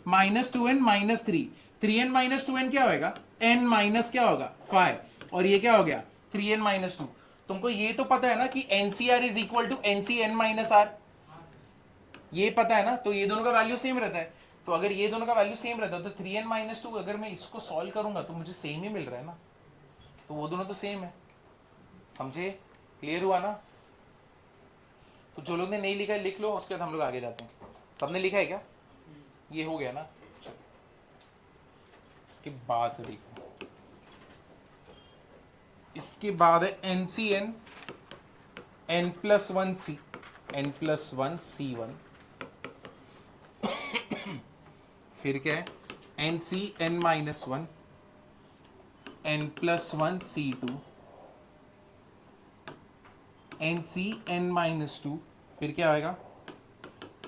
-2n -3, 3n-2n क्या होगा? n माइनस क्या होगा? 5, और ये क्या हो गया? 3n-2। तुमको ये तो पता है ना कि NCR is equal to NCn-R, ये पता है ना। तो ये दोनों का वैल्यू सेम रहता है। तो अगर ये दोनों का वैल्यू सेम रहता है तो 3n-2 अगर मैं इसको सॉल्व करूंगा तो मुझे सेम ही मिल रहा है ना, तो वो दोनों तो सेम है। समझे? क्लियर हुआ ना? तो तो जो लोग ने नहीं लिखा है लिख लो, उसके बाद हम लोग आगे जाते हैं। सबने लिखा है क्या? ये हो गया ना? चलो इसके बाद देखो, इसके बाद है NCN n+1C n+1C1, फिर क्या है NCN-1 n+1C2 NCN-2, फिर क्या आएगा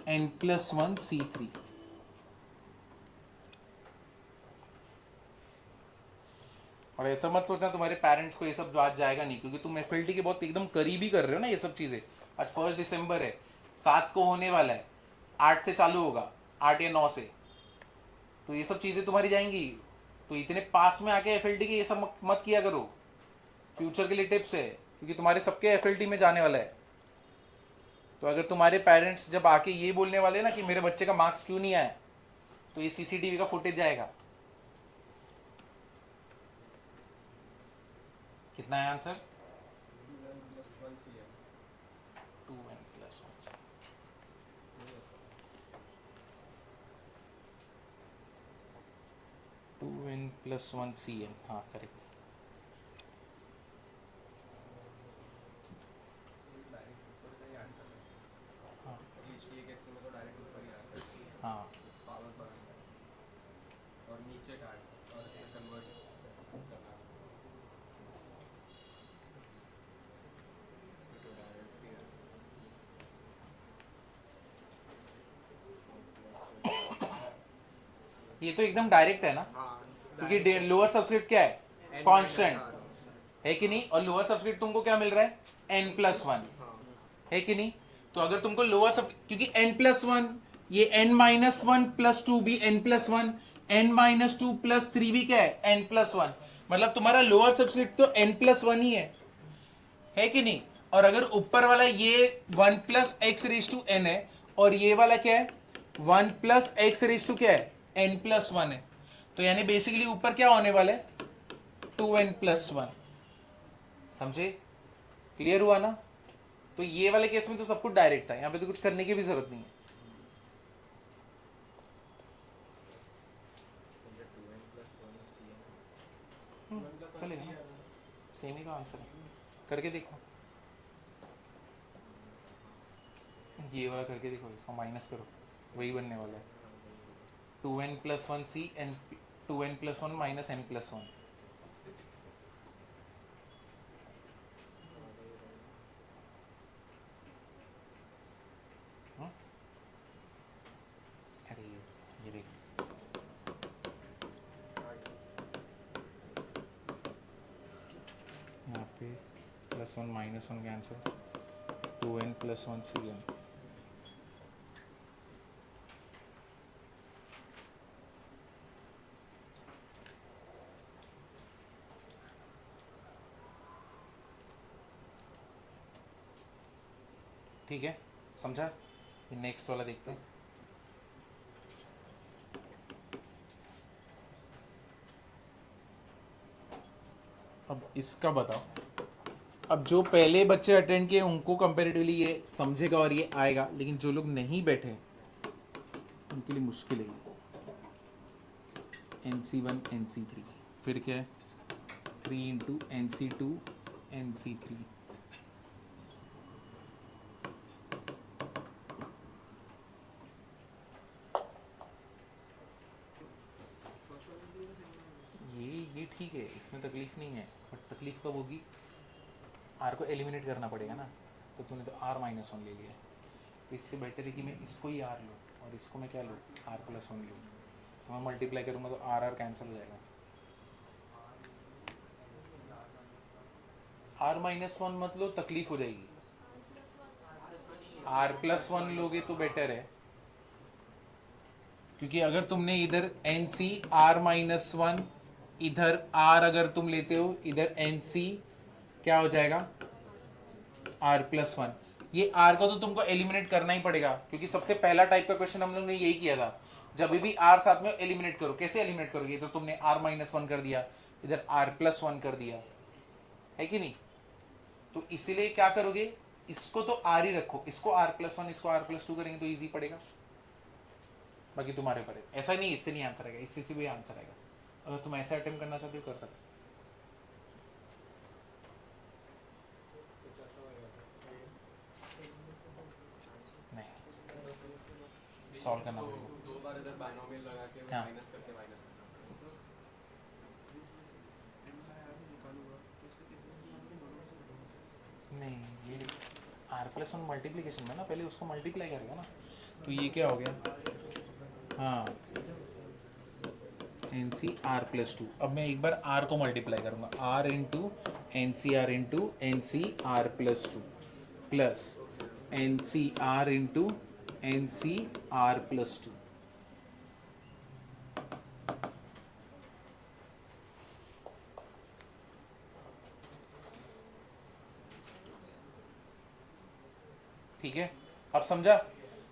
n+1C3। और ऐसा मत सोचना तुम्हारे पेरेंट्स को ये सब बात जाएगा नहीं, क्योंकि तुम FLT के बहुत एकदम करीबी कर रहे हो ना ये सब चीजें। आज 1 दिसंबर है, 7 को होने वाला है, 8 से चालू होगा, 8 या 9 से, तो ये सब चीजें तुम्हारी जाएंगी। तो इतने पास में आके FLT के ये सब मत किया करो, फ्यूचर के लिए टिप्स है, क्योंकि तुम्हारे सबके FLT में जाने वाला है। तो अगर तुम्हारे पेरेंट्स जब आके ये बोलने वाले ना कि मेरे बच्चे का मार्क्स क्यों नहीं आया, तो ये CCTV का फुटेज जाएगा। कितना है आंसर? 2n+1 2n+1CN, हाँ करेक्ट। हाँ और नीचे काट और इसे कन्वर्ट करना। ये तो एकदम डायरेक्ट है ना, क्योंकि लोअर सबस्क्रिप्ट क्या है? कांस्टेंट है कि नहीं? और लोअर सबस्क्रिप्ट तुमको क्या मिल रहा है? n+1 है कि नहीं? तो अगर तुमको लोअर सब, क्योंकि n+1, ये n-1 + 2 भी n+1, n-2 + 3 भी क्या है? n+1। मतलब तुम्हारा लोअर सबस्क्रिप्ट तो n+1 ही है कि नहीं? और अगर ऊपर वाला ये 1 + x⁴n है, और ये वाला क्या है? 1 + x⁴ क्या है? n+1 है। तो यानी बेसिकली ऊपर क्या होने वाला है? 2n+1। समझे? क्लियर हुआ ना? तो ये वाले केस में तो सब कुछ डायरेक्ट था, यहां पे तो कुछ करने की भी जरूरत नहीं है। चलेगा ना, सेम ही का आंसर है। करके देखो, ये वाला करके देखो, इसको माइनस करो, वही बनने वाला है। 2n+1C n 2n+1 - n+1। अरे ये देख, यहाँ पे +1 -1 कैंसिल, 2n+1CN। ठीक है, समझा? नेक्स्ट वाला देखते हैं। अब इसका बताओ। अब जो पहले बच्चे अटेंड किए उनको कंपैरेटिवली ये समझेगा और ये आएगा, लेकिन जो लोग नहीं बैठे उनके लिए मुश्किल है। NC1 NC3, फिर क्या है? 3 × NC2 NC3। ये ठीक है, इसमें तकलीफ नहीं है, बट तकलीफ कब होगी? R को एलिमिनेट करना पड़ेगा ना। तो तूने तो R-1 ले लिया, तो इससे बेटर है कि मैं इसको ही R लूँ और इसको मैं क्या लूँ? R+1 लूँ। तो मैं मल्टीप्लाई करूँगा तो R कैंसिल हो जाएगा। R-1 मत लो, तकलीफ हो जाएगी। R+1 लोगे तो बेटर है, क्योंकि अगर तुमने इधर NC R-1, इधर R अगर तुम लेते हो, इधर NC क्या हो जाएगा? R+1। ये R को तो तुमको एलिमिनेट करना ही पड़ेगा, क्योंकि सबसे पहला टाइप का क्वेश्चन हम लोग ने यही किया था। जब भी R साथ में एलिमिनेट करो, कैसे एलिमिनेट करोगे? तो तुमने R-1 कर दिया, इधर R+1 कर दिया, है कि नहीं? तो इसीलिए क्या करोगे? इसको तो आर ही रखो, इसको r+1 इसको r+2 करेंगे तो इजी पड़ेगा, बाकी तुम्हारे ऊपर है। ऐसा नहीं इससे नहीं आंसर आएगा, इससे से भी आंसर आएगा। अगर तुम ऐसा अटेम्प्ट करना चाहते हो कर सकते हो। नहीं सॉल्व करना पड़ेगा। दो बार इधर बाइनोमियल लगा के हाँ। माइनस करके माइनस नहीं ये r+1 मल्टीप्लिकेशन में ना, पहले उसको मल्टीप्लाई करेगा ना, तो ये क्या हो गया, हाँ NC r+2। अब मैं एक बार r को मल्टीप्लाई करूंगा, r into NCR into NCR+2 plus NCR into NCR+2। ठीक है, अब समझा?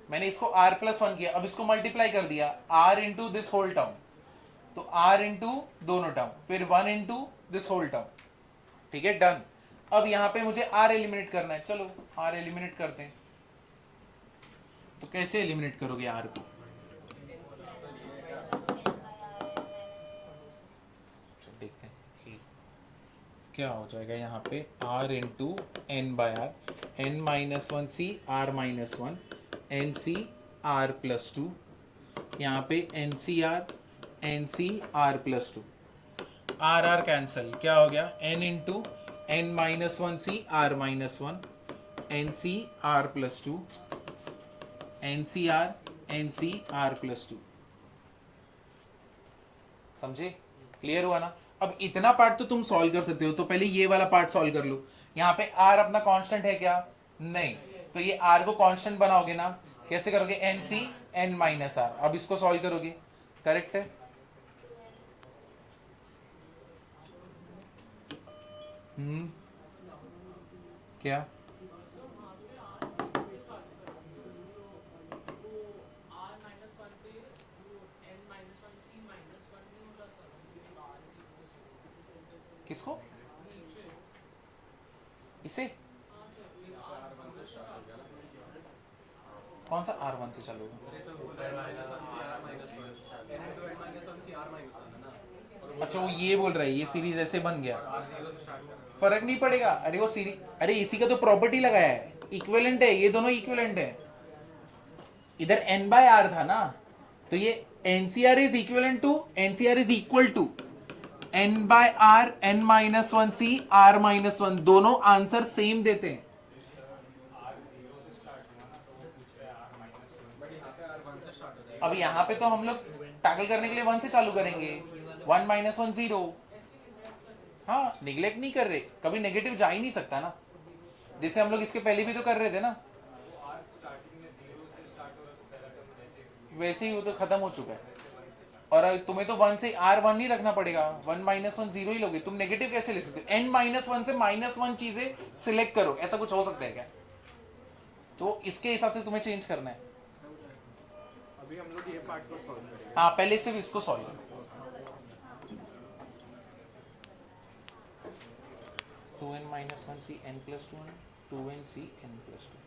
मैंने इसको r+1 किया, अब इसको मल्टीप्लाई कर दिया r into this whole term, तो r इंटू दोनों टर्म, फिर 1 इंटू दिस होल टर्म। ठीक है, डन। अब यहां पे मुझे r एलिमिनेट करना है, चलो r एलिमिनेट करते हैं। तो कैसे एलिमिनेट करोगे r को? चलो देखते हैं क्या हो जाएगा यहाँ पे, r into n/r, n-1c r-1 nc r+2, यहाँ पे NC r+2, r कैंसल, क्या हो गया, n into n-1c r-1 NC r+2 NC r+2। समझे? क्लियर हुआ ना? अब इतना पार्ट तो तुम सॉल्व कर सकते हो, तो पहले ये वाला पार्ट सॉल्व कर लो। यहाँ पे r अपना कांस्टेंट है क्या? नहीं, तो ये r को कांस्टेंट बनाओगे ना, कैसे करोगे, NC n-r। अब इसको सॉल्व करोगे, करेक्ट है? क्या किसको? इसे कौन सा r1 से चालू होगा? अच्छा वो ये बोल रहा है ये सीरीज ऐसे बन गया, फर्क नहीं पड़ेगा। अरे वो सीरीज, अरे इसी का तो प्रॉपर्टी लगाया है, इक्विवेलेंट है, ये दोनों इक्विवेलेंट है। इधर n/r था ना, तो ये NCR is equivalent to, NCR is equal to n/r n-1c r-1, दोनों आंसर सेम देते हैं। अब यहाँ पे तो हम लोग टैकल करने के लिए 1 से चालू करेंगे, 1 - 1 0। हाँ, निगलेक्ट नहीं कर रहे, कभी नेगेटिव जा ही नहीं सकता ना, जैसे हम लोग इसके पहले भी तो कर रहे थे ना, वैसे ही वो तो खत्म हो चुका है। और तुम्हें तो 1 से r1 नहीं रखना पड़ेगा, 1 - 1 0 ही लोगे। तुम नेगेटिव कैसे ले सकते हो? n-1 से -1 चीजें सिलेक्ट करो, ऐसा कुछ हो सकता है क्या? तो इसके हिसाब से तुम्हें चेंज करना है। अभी हम लोग ये पार्ट को सॉल्व करेंगे। हाँ, पहले सिर्फ इसको सॉल्व करो। 2n - 1c n+2 2nc n+2।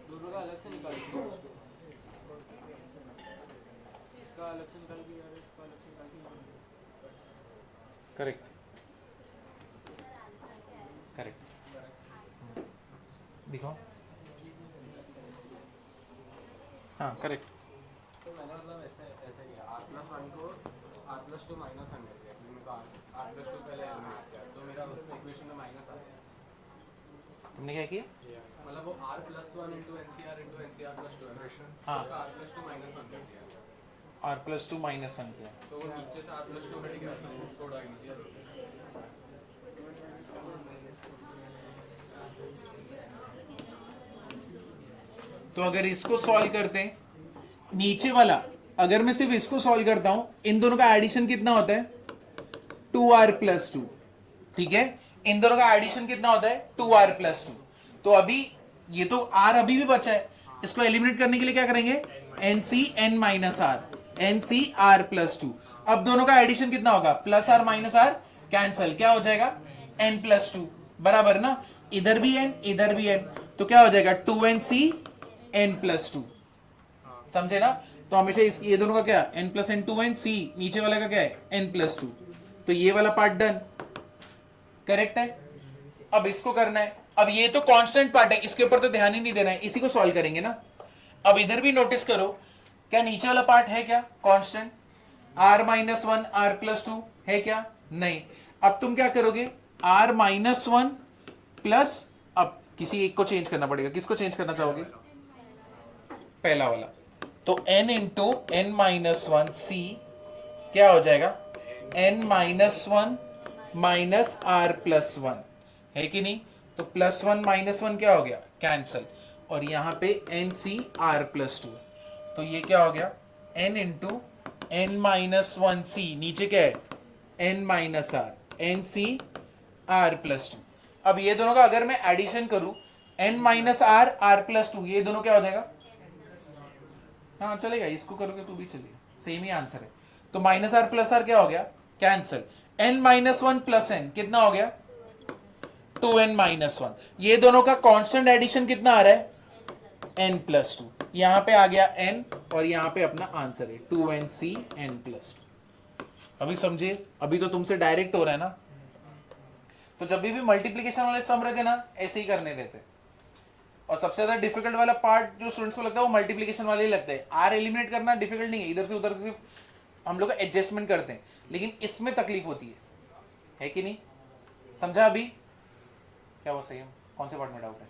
दोनों का अलग से निकाल के इसका अलग से निकाल के यार, इसका अलग से निकाल के करेक्ट करेक्ट, दिखाओ। हाँ करेक्ट। तो मैंने मतलब ऐसे ऐसे किया, r+1 को r+2 -1 कर दिया, क्योंकि मेरे को r+2 पहले एलिमिनेट किया, तो मेरा उस इक्वेशन में माइनस आ गया। तुमने क्या किया? मतलब वो r+1 into NCR into NCR+2 है ना, हाँ। उसका r+2 -1 कर दिया, r+2 -1 किया, तो वो नीचे से r+2 हट गया, तो वो थोड़ा इजियर हो गया। तो अगर इसको सॉल्व करते हैं, नीचे वाला अगर मैं सिर्फ इसको सॉल्व करता हूं, इन दोनों का एडिशन कितना होता है? 2r+2। ठीक है, इन दोनों का एडिशन कितना होता है? 2r+2। तो अभी ये तो r अभी भी बचा है, इसको एलिमिनेट करने के लिए क्या करेंगे? NC n-r NC r+2। अब दोनों का एडिशन कितना होगा? +r - r कैंसल, क्या हो जाएगा? n+2 बराबर ना। इधर भी n इधर भी n, तो क्या हो जाएगा 2nc n+2, समझे ना। तो हमेशा ये दोनों का क्या n+n 2nc, नीचे वाला का क्या है n+2, तो ये वाला पार्ट डन, करेक्ट है। अब इसको करना है, अब ये तो कांस्टेंट पार्ट है, इसके ऊपर तो ध्यान ही नहीं देना है, इसी को सॉल्व करेंगे ना। अब इधर भी नोटिस करो, क्या नीचे वाला पार्ट है क्या कांस्टेंट, r-1 r+2 है क्या, नहीं। अब तुम क्या करोगे, r-1 प्लस, अब किसी एक को चेंज करना पड़ेगा, किसको चेंज करना चाहोगे, पहला वाला, तो n इंटू n-1 c क्या हो जाएगा n-1 माइनस r+1, है कि नहीं। तो +1 -1 क्या हो गया, कैंसल, और यहां पे nc r+2, तो ये क्या हो गया n इंटू n-1c, नीचे क्या है n-r, nc r+2। अब ये दोनों का अगर मैं एडिशन करूं n-r r+2, ये दोनों क्या हो जाएगा, हाँ चलेगा, इसको करोगे तो भी चलेगा, सेम ही आंसर है। तो -r+r क्या हो गया, कैंसल, n-1 प्लस n कितना हो गया 2n-1, ये दोनों का कांस्टेंट एडिशन कितना आ रहा है n+2, यहां पे आ गया n और यहां पे अपना आंसर है 2nc n+2। अभी समझे, अभी तो तुमसे डायरेक्ट हो रहा है ना। तो जब भी मल्टीप्लिकेशन वाले सम रहते ना, ऐसे ही करने रहते, और सबसे ज्यादा डिफिकल्ट वाला पार्ट जो स्टूडेंट्स को लगता है वो मल्टीप्लिकेशन वाले ही लगता है। आर एलिमिनेट करना डिफिकल्ट नहीं है, इधर से उधर से हम लोग एडजस्टमेंट करते हैं, लेकिन इसमें तकलीफ होती है कि नहीं, समझा अभी क्या वो सही है, कौन से पार्ट में डाउट है,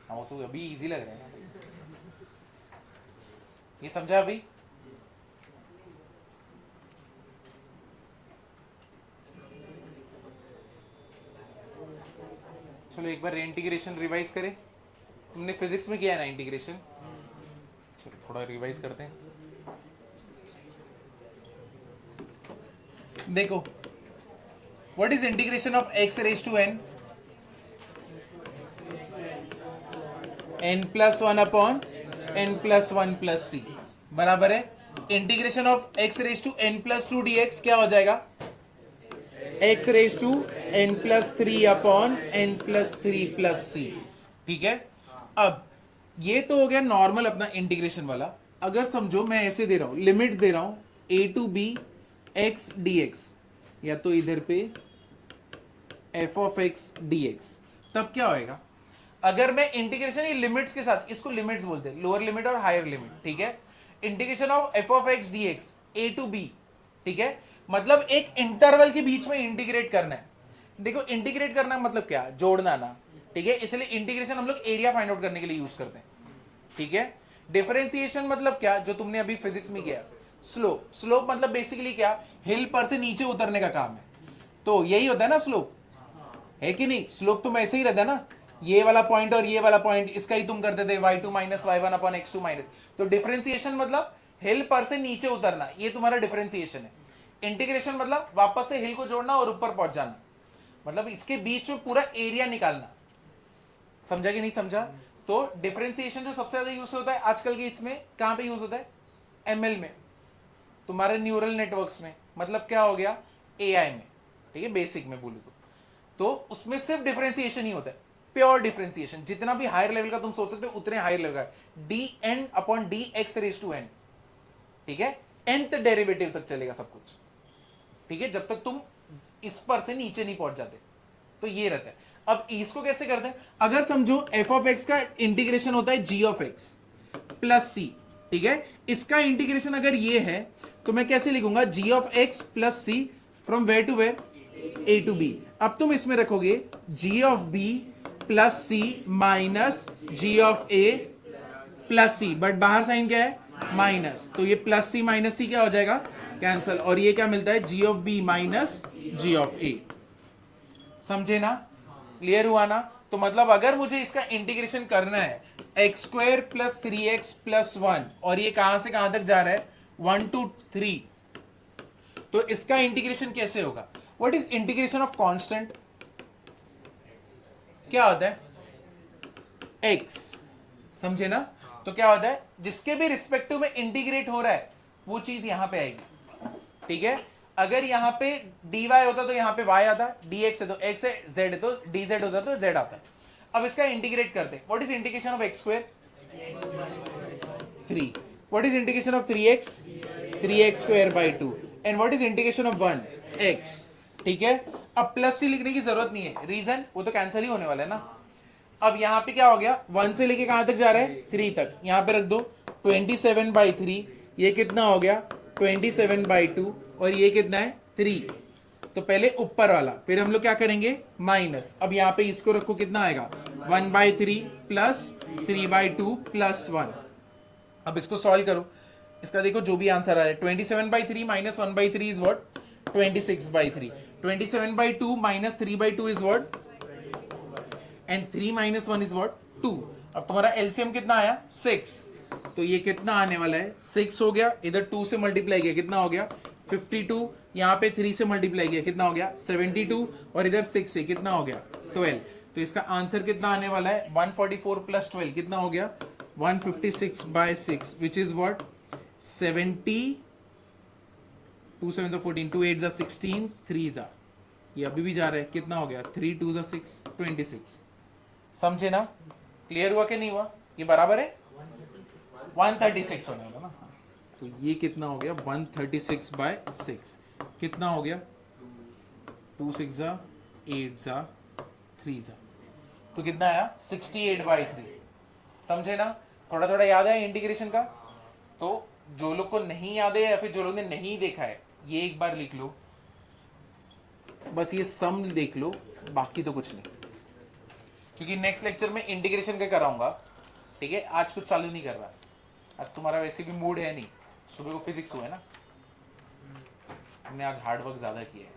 हाँ वो तो अभी इजी लग रहा है ना, ये समझा अभी। चलो एक बार इंटीग्रेशन रिवाइज करें, तुमने फिजिक्स में किया है ना इंटीग्रेशन, चलो थोड़ा रिवाइज करते हैं। देखो, what is integration of x raise to n, n+1 upon n+1 plus c बराबर है integration of x raise to n+2 dx क्या हो जाएगा, x raise to n+3 upon n+3 plus c, ठीक है। अब ये तो हो गया नॉर्मल अपना इंटीग्रेशन वाला। अगर समझो मैं ऐसे दे रहा हूं, लिमिट्स दे रहा हूं a to b x dx, या तो इधर पे f of x dx, तब क्या होएगा, अगर मैं इंटीग्रेशन ही लिमिट्स के साथ, इसको लिमिट्स बोलते हैं, लोअर लिमिट और हायर लिमिट, ठीक है। Integration of f of x dx a to b, ठीक है, मतलब एक इंटरवल के बीच में इंटीग्रेट करना है। देखो इंटीग्रेट करना मतलब क्या, जोड़ना ना, ठीक है, इसलिए इंटीग्रेशन हम लोग एरिया फाइंड आउट करने के लिए यूज करते हैं, ठीक है। डिफरेंशिएशन मतलब क्या, जो तुमने अभी फिजिक्स में किया, स्लोप, स्लोप मतलब बेसिकली क्या, हिल पर से नीचे उतरने का काम है, तो यही होता है ना स्लोप, है कि नहीं। स्लोप तुम ऐसे ही रहता है ना, ये वाला पॉइंट और ये वाला पॉइंट, इसका ही तुम करते थे y2 minus y1 upon x2 minus, तो डिफरेंशिएशन मतलब हिल पर से नीचे उतरना, ये तुम्हारा डिफरेंशिएशन है। इंटीग्रेशन मतलब वापस से हिल को जोड़ना और ऊपर पहुंच जाना, मतलब इसके बीच में पूरा एरिया निकालना, समझा कि नहीं समझा। तो डिफरेंशिएशन जो सबसे ज्यादा यूज होता है आजकल के इसमें, कहां पे यूज होता है, एमएल में, तुम्हारे न्यूरल नेटवर्क्स में, मतलब क्या हो गया एआई में, ठीक है, बेसिक में बोलूं तो उसमें सिर्फ डिफरेंशिएशन ही होता है, प्योर डिफरेंशिएशन। जितना भी हायर लेवल का तुम सोच सकते हो उतने हायर लेवल का, dn upon dx raise to n, ठीक है, nth डेरिवेटिव तक चलेगा सब कुछ, ठीक है, जब तक तुम इस पर से नीचे नहीं पहुंच जाते, तो ये रहता है। अब इसको कैसे करते हैं, अगर समझो f of x का इंटीग्रेशन होता है g of x plus c, ठीक है, इसका इंटीग्रेशन अगर ये है तो मैं कैसे लिखूंगा, g of x plus c from where to where, a to b। अब तुम इसमें रखोगे g of b plus c minus g of a plus c, but बाहर साइन क्या है माइनस, तो ये प्लस c माइनस c क्या हो जाएगा, कैंसल, और ये क्या मिलता है g of b minus g of a, समझे ना, क्लियर हुआ ना। तो मतलब अगर मुझे इसका इंटीग्रेशन करना है x² प्लस 3x प्लस 1, और ये कहां से कहां तक जा रहा है 1 to 3, तो इसका इंटीग्रेशन कैसे होगा, what is integration of constant, क्या होता है x, समझे ना। तो क्या होता है, जिसके भी रिस्पेक्टिव में इंटीग्रेट हो रहा है वो चीज यहां पे आएगी, ठीक है। अगर यहाँ पे dy होता तो यहाँ पे y आता, dx है तो x है, z है तो dz होता तो z आता है। अब इसका इंटीग्रेट करते, what is integration of x square 3, what is integration of 3x 3x square by 2 and what is integration of 1 x। ठीक है, अब प्लस से लिखने की जरूरत नहीं है, रीजन वो तो कैंसिल ही होने वाला है ना। अब यहाँ पे क्या हो गया, 1 से लेके कहां तक जा रहा है 3 तक, यहाँ पे रख दो 27/3, ये कितना हो गया 27/2 और ये कितना है 3। तो पहले ऊपर वाला, फिर हम लोग क्या करेंगे माइनस, अब यहाँ पे इसको रखो कितना आएगा 1/3 प्लस 3/2 प्लस 1। अब इसको सॉल्व करो, इसका देखो जो भी आंसर आ रहा है 27/3 minus 1/3 is what 26/3, 27/2 minus 3/2 is what and 3 minus 1 is what 2। अब तुम्हारा एलसीएम कितना आया 6, तो ये कितना आने वाला है 6 हो गया, इधर 2 से मल्टीप्लाई किया कितना हो गया 52, यहाँ पे 3 से मल्टीप्लाई किया कितना हो गया 72 और इधर 6 से कितना हो गया 12। तो इसका आंसर कितना आने वाला है 144 प्लस 12 कितना हो गया 156/6 विच इज व्हाट 70, 2 7 14, 2 8 16, 3 ये अभी भी जा रहा है कितना हो गया 3 2 6 26। समझे ना, क्लियर हुआ कि नहीं हुआ, ये बराबर है 136 होने वाला ना। तो ये कितना हो गया 136/6 कितना हो गया 2 6 8 3 तो कितना आया 68/3। समझे ना, थोड़ा थोड़ा याद है इंटीग्रेशन का। तो जो लोग को नहीं याद है या फिर जो लोग ने नहीं देखा है ये एक बार लिख लो, बस ये सम देख लो, बाकी तो कुछ नहीं, क्योंकि नेक्स्ट लेक्चर में इंटीग्रेशन का कराऊंगा। ठीक है, आज कुछ चालू नहीं कर रहा, आज तुम्हारा वैसे भी मूड है नहीं, सुबह को फिजिक्स हुआ है ना, हमने आज हार्ड वर्क ज्यादा किया है।